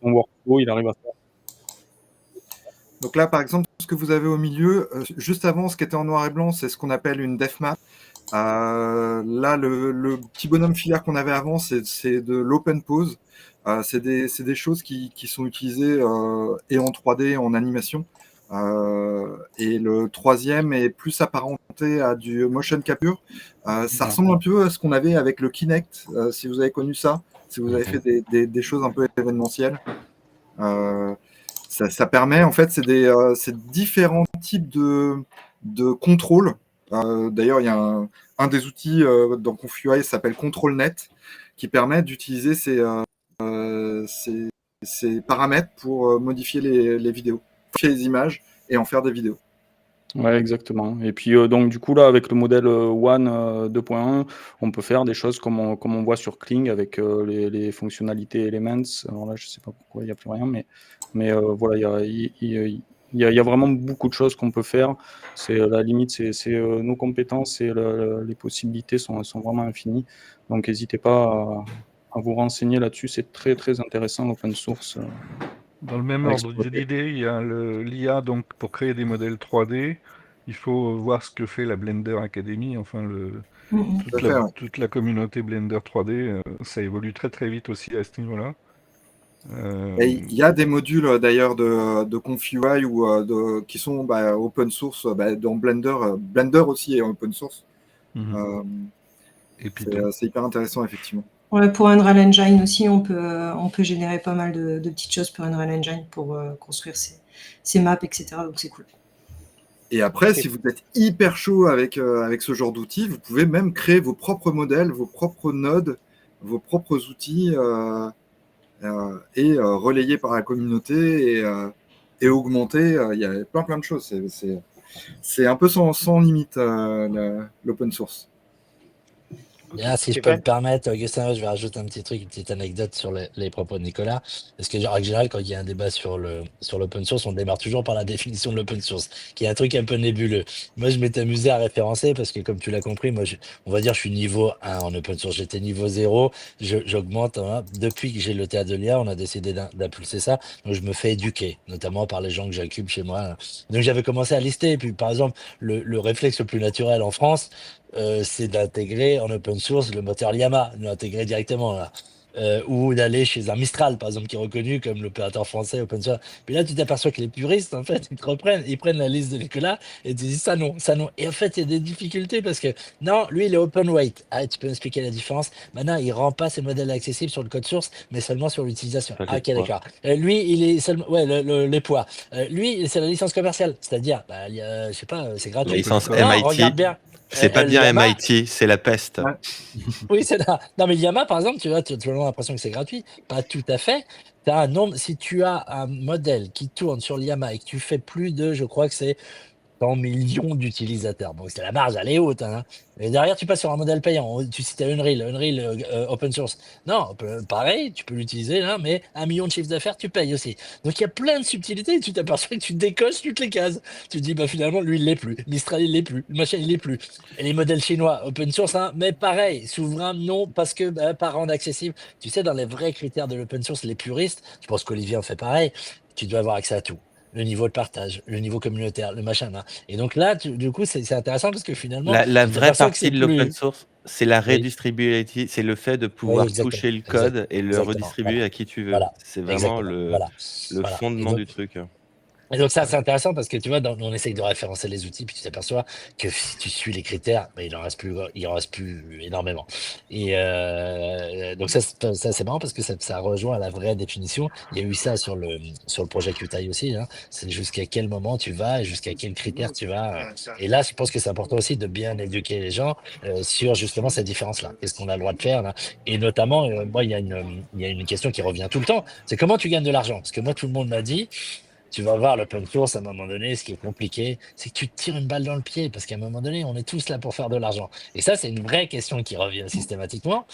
workflow, il arrive à faire. Donc là, par exemple, ce que vous avez au milieu, juste avant, ce qui était en noir et blanc, c'est ce qu'on appelle une def map. Là, le petit bonhomme filaire qu'on avait avant, c'est de l'open pose. C'est des choses qui sont utilisées et en 3D, en animation, Et le troisième est plus apparenté à du motion capture. Ça ressemble un peu à ce qu'on avait avec le Kinect, si vous avez connu ça, si vous avez fait des choses un peu événementielles. Ça permet, en fait, c'est différents types de contrôle. D'ailleurs, il y a un des outils dans ConfUI qui s'appelle ControlNet, qui permet d'utiliser ces paramètres pour modifier les vidéos, modifier les images et en faire des vidéos. Ouais, exactement. Et puis, donc, du coup, là, avec le modèle One 2.1, on peut faire des choses comme on voit sur Kling avec les fonctionnalités Elements. Alors là, je sais pas pourquoi il n'y a plus rien, mais voilà, il y a vraiment beaucoup de choses qu'on peut faire. C'est la limite, c'est nos compétences et les possibilités sont vraiment infinies. Donc, n'hésitez pas à vous renseigner là-dessus. C'est très, très intéressant, l'open source. Dans le même à ordre exploiter. d'idée, il y a l'IA, donc pour créer des modèles 3D, il faut voir ce que fait la Blender Academy, enfin toute la communauté Blender 3D, ça évolue très très vite aussi à ce niveau-là. Il y a des modules d'ailleurs de ConfUI qui sont open source dans Blender. Blender aussi est open source. Et Python. C'est hyper intéressant, effectivement. Ouais, pour Unreal Engine aussi, on peut générer pas mal de petites choses pour Unreal Engine pour construire ses maps, etc. Donc c'est cool. Et après, si vous êtes hyper chaud avec ce genre d'outils, vous pouvez même créer vos propres modèles, vos propres nodes, vos propres outils et relayer par la communauté et augmenter. Il y a plein de choses. C'est un peu sans limite l'open source. Là, si je peux me permettre, Augustin, je vais rajouter un petit truc, une petite anecdote sur les propos de Nicolas. Parce que, en général, quand il y a un débat sur l'open source, on démarre toujours par la définition de l'open source, qui est un truc un peu nébuleux. Moi, je m'étais amusé à référencer parce que, comme tu l'as compris, moi, on va dire, je suis niveau 1 en open source. J'étais niveau 0, j'augmente. Hein. Depuis que j'ai le théâtre de l'IA, on a décidé d'impulser ça. Donc, je me fais éduquer, notamment par les gens que j'occupe chez moi. Donc, j'avais commencé à lister. Et puis, par exemple, le réflexe le plus naturel en France, c'est d'intégrer en open source le moteur Llama, de l'intégrer directement là. Ou d'aller chez un Mistral, par exemple, qui est reconnu comme l'opérateur français open source. Puis là, tu t'aperçois que les puristes, en fait, ils prennent la liste de Nicolas et te disent ça non, ça non. Et en fait, il y a des difficultés parce que non, lui, il est open weight. Ah, tu peux m'expliquer la différence? Maintenant, il rend pas ses modèles accessibles sur le code source, mais seulement sur l'utilisation. Ah, ok, d'accord. Lui, il est seulement, ouais, les poids. Lui, c'est la licence commerciale, c'est-à-dire, je sais pas, c'est gratuit. La licence non, MIT. regarde bien. C'est pas bien Llama, MIT, c'est la peste. Ouais. Oui, c'est là. Non, mais Llama, par exemple, tu as vraiment l'impression que c'est gratuit. Pas tout à fait. T'as un nombre, si tu as un modèle qui tourne sur Llama et que tu fais plus de, je crois que c'est 100 millions d'utilisateurs. Donc, c'est la marge, elle est haute. Hein. Et derrière, tu passes sur un modèle payant. Tu citais Unreal open source. Non, pareil, tu peux l'utiliser là, mais 1 million de chiffre d'affaires, tu payes aussi. Donc, il y a plein de subtilités et tu t'aperçois que tu décoches toutes les cases. Tu te dis, bah finalement, lui, il l'est plus. Mistral, il l'est plus. Le machin, il l'est plus. Et les modèles chinois, open source, hein, mais pareil, souverain, non, parce que pas rendre accessible. Tu sais, dans les vrais critères de l'open source, les puristes, je pense qu'Olivier en fait pareil, tu dois avoir accès à tout. Le niveau de partage, le niveau communautaire, le machin. Hein. Et donc là, du coup, c'est intéressant parce que finalement, La tu vraie t'aperçois que partie c'est de l'open plus. source, c'est la Oui, redistribuability, c'est le fait de oui, pouvoir exactement. toucher le code et le Exactement. redistribuer Voilà. à qui tu veux. Voilà. C'est vraiment Exactement. Voilà. le Voilà. Et fondement donc, du truc. Et donc ça, c'est intéressant parce que tu vois, on essaye de référencer les outils, puis tu t'aperçois que si tu suis les critères, ben, il en reste plus énormément. Et donc ça c'est marrant parce que ça rejoint la vraie définition. Il y a eu ça sur le projet Qt aussi. Hein. C'est jusqu'à quel moment tu vas et jusqu'à quels critères tu vas. Et là, je pense que c'est important aussi de bien éduquer les gens sur justement cette différence-là. Qu'est-ce qu'on a le droit de faire là. Et notamment, moi, il y a une question qui revient tout le temps. C'est comment tu gagnes de l'argent. Parce que moi, tout le monde m'a dit. Tu vas voir l'open source à un moment donné, ce qui est compliqué, c'est que tu te tires une balle dans le pied parce qu'à un moment donné, on est tous là pour faire de l'argent. Et ça, c'est une vraie question qui revient systématiquement.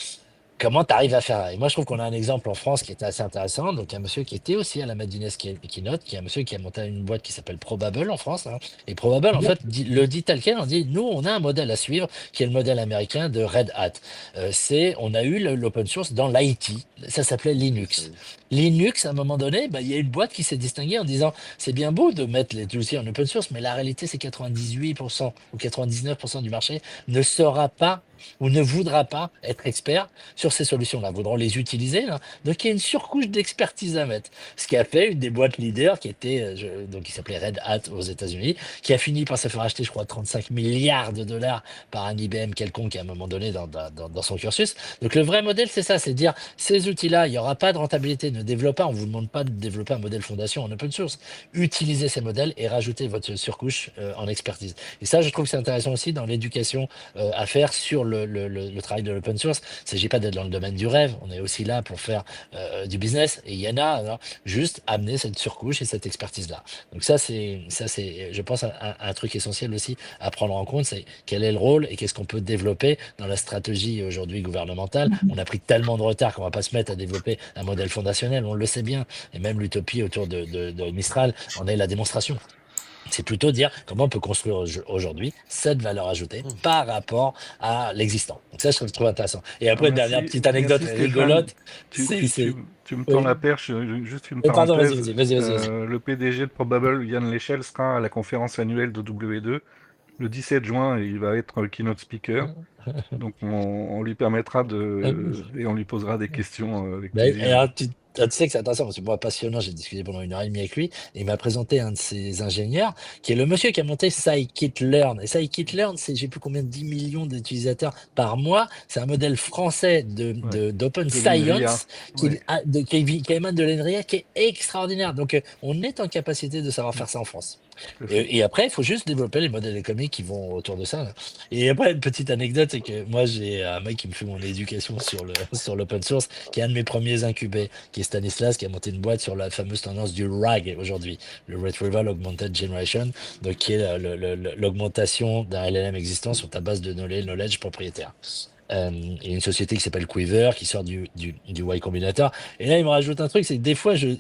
Comment tu arrives à faire? Et moi, je trouve qu'on a un exemple en France qui était assez intéressant. Donc, un monsieur qui était aussi à la Madines Keynote, qui est un monsieur qui a monté une boîte qui s'appelle Probable en France. Hein. Et Probable, en fait, le dit tel quel. On dit, nous, on a un modèle à suivre qui est le modèle américain de Red Hat. On a eu l'open source dans l'IT. Ça s'appelait Linux. Linux, à un moment donné, il y a une boîte qui s'est distinguée en disant, c'est bien beau de mettre les outils en open source, mais la réalité, c'est 98% ou 99% du marché ne sera pas ou ne voudra pas être expert sur ces solutions-là, voudront les utiliser. Là. Donc il y a une surcouche d'expertise à mettre. Ce qui a fait une des boîtes leaders qui était, donc qui s'appelait Red Hat aux États-Unis, qui a fini par se faire acheter, je crois, 35 milliards de dollars par un IBM quelconque à un moment donné dans son cursus. Donc le vrai modèle, c'est ça, c'est de dire ces outils-là, il n'y aura pas de rentabilité, ne développez pas, on ne vous demande pas de développer un modèle fondation en open source. Utilisez ces modèles et rajoutez votre surcouche en expertise. Et ça, je trouve que c'est intéressant aussi dans l'éducation à faire sur le travail de l'open source. Il ne s'agit pas d'être dans le domaine du rêve, on est aussi là pour faire du business, et il y en a, alors, juste amener cette surcouche et cette expertise-là. Donc ça, c'est, je pense, un truc essentiel aussi à prendre en compte, c'est quel est le rôle et qu'est-ce qu'on peut développer dans la stratégie aujourd'hui gouvernementale. On a pris tellement de retard qu'on ne va pas se mettre à développer un modèle fondationnel, on le sait bien, et même l'utopie autour de Mistral en est la démonstration. C'est plutôt dire comment on peut construire aujourd'hui cette valeur ajoutée par rapport à l'existant. Donc ça, je trouve intéressant. Et après, dernière petite anecdote rigolote. Tu me Oui. tends la perche, juste une Pardon, parenthèse. vas-y. Le PDG de Probable, Yann Lechel, sera à la conférence annuelle de W2 le 17 juin et il va être keynote speaker. Donc on lui permettra et on lui posera des questions avec plaisir. Alors, tu sais que c'est intéressant parce que moi, passionnant, j'ai discuté pendant 1h30 avec lui et il m'a présenté un de ses ingénieurs qui est le monsieur qui a monté Scikit-Learn. Et Scikit-Learn, c'est j'ai plus combien de 10 millions d'utilisateurs par mois. C'est un modèle français d'open science qui émane de l'ENRIA qui est extraordinaire. Donc, on est en capacité de savoir faire ça en France. Et après, il faut juste développer les modèles économiques qui vont autour de ça. Là. Et après, une petite anecdote, c'est que moi, j'ai un mec qui me fait mon éducation sur l'open source, qui est un de mes premiers incubés, qui est Stanislas, qui a monté une boîte sur la fameuse tendance du RAG aujourd'hui, le Retrieval Augmented Generation, donc qui est l'augmentation d'un LLM existant sur ta base de knowledge propriétaire. Il y a une société qui s'appelle Quiver qui sort du Y Combinator. Et là, il me rajoute un truc, c'est que des fois, je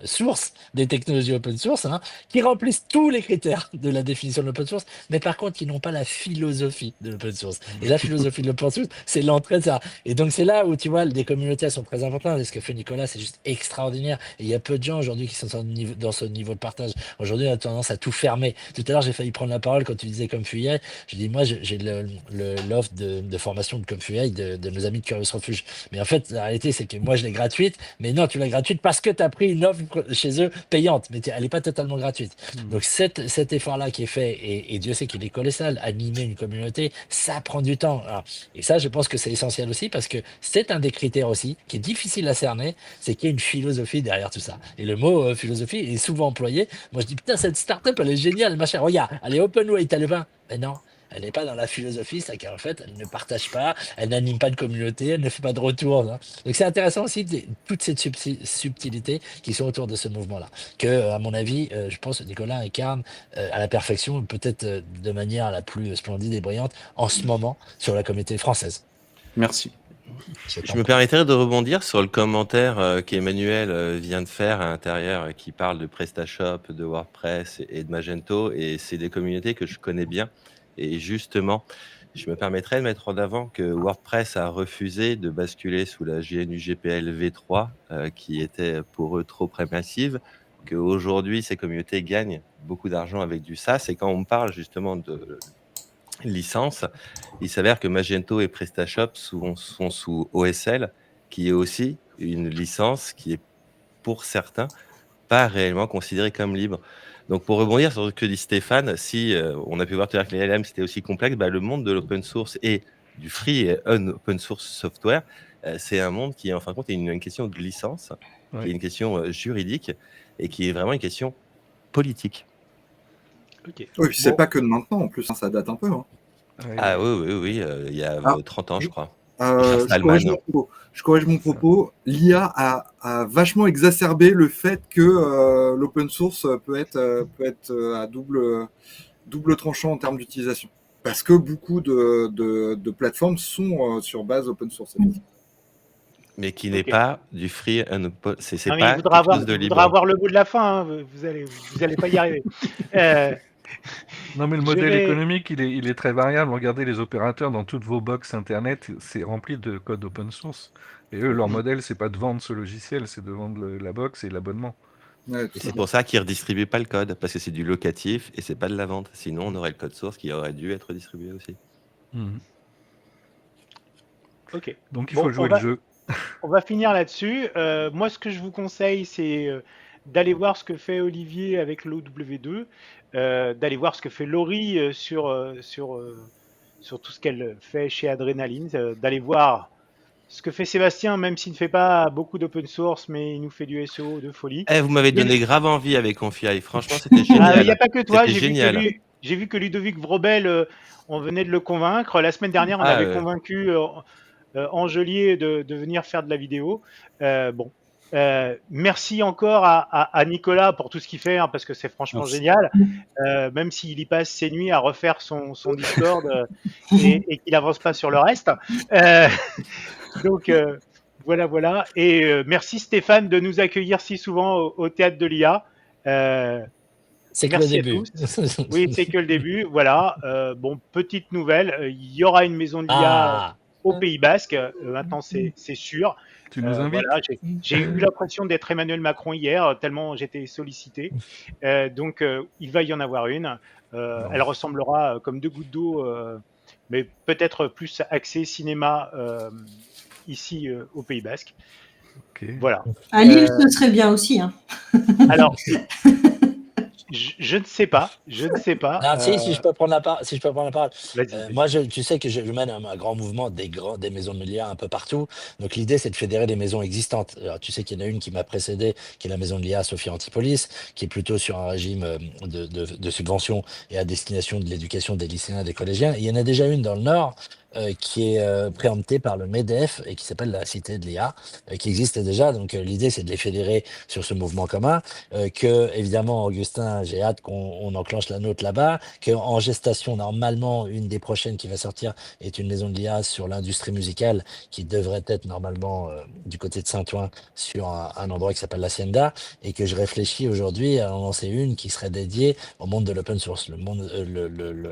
source des technologies open source qui remplissent tous les critères de la définition de l'open source, mais par contre, qui n'ont pas la philosophie de l'open source. Et la philosophie de l'open source, c'est l'entrée de ça. Et donc, c'est là où, tu vois, des communautés, elles sont très importantes. Et ce que fait Nicolas, c'est juste extraordinaire. Et il y a peu de gens aujourd'hui qui sont dans ce niveau de partage. Aujourd'hui, on a tendance à tout fermer. Tout à l'heure, j'ai failli prendre la parole quand tu disais ComFUI. Je dis, moi, j'ai l'offre de formation de ComFUI de nos amis de Curious Refuge. Mais en fait, la réalité, c'est que moi, je l'ai gratuite. Mais non, tu l'as gratuite parce que tu as pris une offre chez eux payante. Mais elle n'est pas totalement gratuite. Donc, cet effort-là qui est fait, et Dieu sait qu'il est colossal, animer une communauté, ça prend du temps. Alors, et ça, je pense que c'est essentiel aussi parce que c'est un des critères aussi qui est difficile à cerner, c'est qu'il y a une philosophie derrière tout ça. Et le mot philosophie est souvent employé. Moi, je dis, putain, cette startup, elle est géniale, machin. Regarde, elle est open weight, elle est pas. Mais non. Elle n'est pas dans la philosophie, c'est qu'en fait, elle ne partage pas, elle n'anime pas de communauté, elle ne fait pas de retour. Hein. Donc c'est intéressant aussi toutes ces subtilités qui sont autour de ce mouvement-là. Que, à mon avis, je pense que Nicolas incarne à la perfection, peut-être de manière la plus splendide et brillante en ce moment sur la communauté française. Merci. Je me permettrais de rebondir sur le commentaire qu'Emmanuel vient de faire à l'intérieur, qui parle de PrestaShop, de WordPress et de Magento, et c'est des communautés que je connais bien. Et justement, je me permettrais de mettre en avant que WordPress a refusé de basculer sous la GNU GPL v3, qui était pour eux trop prémassive, qu'aujourd'hui, ces communautés gagnent beaucoup d'argent avec du SaaS. Et quand on parle justement de licence, il s'avère que Magento et PrestaShop sont sous OSL, qui est aussi une licence qui est, pour certains, pas réellement considérée comme libre. Donc, pour rebondir sur ce que dit Stéphane, si on a pu voir tout à l'heure que les LLM c'était aussi complexe, le monde de l'open source et du free et open source software, c'est un monde qui, en fin de compte, est une question de licence, qui est une question juridique et qui est vraiment une question politique. Okay. Oui, puis c'est pas que de maintenant, en plus, ça date un peu. Hein. Ah oui, il y a 30 ans, je crois. Je corrige mon propos. L'IA a vachement exacerbé le fait que l'open source peut être à double tranchant en termes d'utilisation. Parce que beaucoup de plateformes sont sur base open source. Mais qui n'est pas du free and open. C'est pas il voudra avoir le mot de la fin. Hein. Vous allez pas y arriver. Non, mais le modèle économique, il est très variable. Regardez les opérateurs dans toutes vos box internet, c'est rempli de code open source. Et eux, leur modèle, c'est pas de vendre ce logiciel, c'est de vendre la box et l'abonnement. Ouais, et c'est pour ça qu'ils ne redistribuent pas le code, parce que c'est du locatif et c'est pas de la vente. Sinon, on aurait le code source qui aurait dû être distribué aussi. Ok. Donc il Bon, faut jouer le jeu. On va finir là-dessus. Moi, ce que je vous conseille, c'est d'aller voir ce que fait Olivier avec l'OW2, d'aller voir ce que fait Laurie sur tout ce qu'elle fait chez Adrenaline, d'aller voir ce que fait Sébastien, même s'il ne fait pas beaucoup d'open source, mais il nous fait du SEO de folie. Vous m'avez Et- donné grave envie avec Confi. Franchement, c'était Il n'y a génial. pas que toi, C'était génial. j'ai vu que Ludovic Vrobel, on venait de le convaincre. La semaine dernière, on avait convaincu Angelier de venir faire de la vidéo. Bon. Merci encore à Nicolas pour tout ce qu'il fait, hein, parce que c'est franchement Merci. génial. Même s'il y passe ses nuits à refaire son Discord et qu'il avance pas sur le reste. Donc voilà. Et merci Stéphane de nous accueillir si souvent au théâtre de l'IA. C'est que le Merci à début. tous. Oui, c'est que le début. Voilà. Bon, petite nouvelle. Il y aura une maison de l'IA au Pays Basque. Maintenant, c'est sûr. Tu nous invites Voilà, j'ai eu l'impression d'être Emmanuel Macron hier, tellement j'étais sollicité. Donc, il va y en avoir une. Elle ressemblera comme deux gouttes d'eau, mais peut-être plus axée cinéma ici au Pays Basque. Ok. Voilà. À Lille, ce serait bien aussi. Hein. Alors, je ne sais pas. Alors, si je peux prendre la parole. Vas-y. Moi, tu sais que je mène un grand mouvement des maisons de l'IA un peu partout. Donc, l'idée, c'est de fédérer des maisons existantes. Alors, tu sais qu'il y en a une qui m'a précédé, qui est la maison de l'IA Sophia Antipolis, qui est plutôt sur un régime de subvention et à destination de l'éducation des lycéens et des collégiens. Et il y en a déjà une dans le Nord qui est préemptée par le MEDEF et qui s'appelle la Cité de l'IA, qui existe déjà. Donc, l'idée, c'est de les fédérer sur ce mouvement commun. Que, évidemment, Augustin, j'ai hâte qu'on enclenche la nôtre là-bas, qu'en gestation, normalement, une des prochaines qui va sortir est une maison de l'IA sur l'industrie musicale qui devrait être normalement du côté de Saint-Ouen sur un endroit qui s'appelle l'Hacienda, et que je réfléchis aujourd'hui à en lancer une qui serait dédiée au monde de l'open source, le monde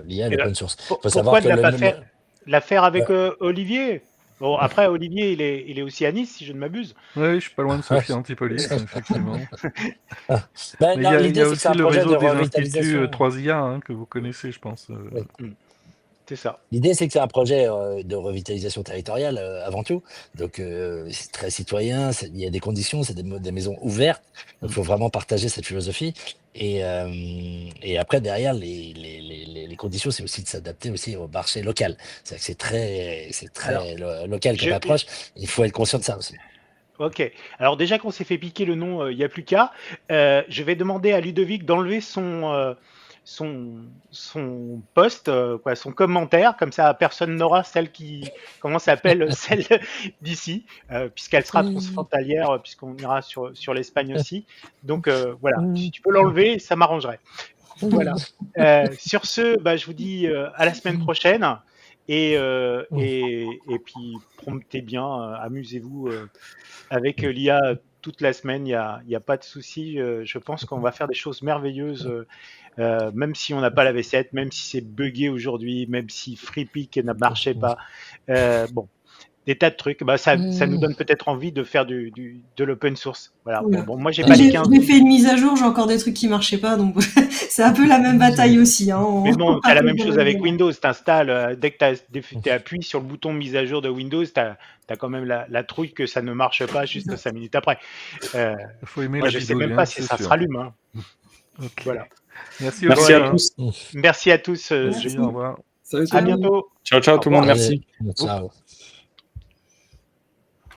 l'IA et l'open source. Faut savoir que la faire avec Olivier. Bon, après, Olivier, il est aussi à Nice, si je ne m'abuse. Oui, je suis pas loin de Sophia Antipolis, effectivement. Ben, Mais il y a c'est aussi un le projet réseau de des revitalisation. instituts 3IA que vous connaissez, je pense. Oui. C'est ça. L'idée, c'est que c'est un projet de revitalisation territoriale avant tout. Donc, c'est très citoyen, il y a des conditions, c'est des maisons ouvertes. Donc, il faut vraiment partager cette philosophie. Et après, derrière, les conditions, c'est aussi de s'adapter aussi au marché local. C'est très local comme approche. Il faut être conscient de ça aussi. Ok. Alors déjà qu'on s'est fait piquer le nom, il n'y a plus qu'à. Je vais demander à Ludovic d'enlever son post, son commentaire, comme ça personne n'aura celle comment s'appelle, celle d'ici, puisqu'elle sera transfrontalière, puisqu'on ira sur l'Espagne aussi. Donc voilà, si tu peux l'enlever, ça m'arrangerait. Voilà. Sur ce, je vous dis à la semaine prochaine. Et puis promptez bien, amusez-vous avec l'IA toute la semaine, il y a pas de souci. Je pense qu'on va faire des choses merveilleuses, même si on n'a pas la V7, même si c'est buggé aujourd'hui, même si FreePic ne marchait pas. Bon, des tas de trucs. Ça nous donne peut-être envie de faire de l'open source. Voilà. Bon, moi, j'ai pas les 15. J'ai fait une mise à jour, j'ai encore des trucs qui marchaient pas, donc c'est un peu la même bataille aussi. Hein. Mais bon, tu as la même chose avec Windows. Tu installes, dès que tu appuies sur le bouton mise à jour de Windows, tu as quand même la trouille que ça ne marche pas juste 5 minutes après. Faut aimer moi, la je sais bidouille, même pas si ça se rallume. Hein. Okay. Voilà. Merci à tous. Merci à tous. Merci, au revoir. Salut, à bientôt. Ciao tout le monde, merci. Ciao.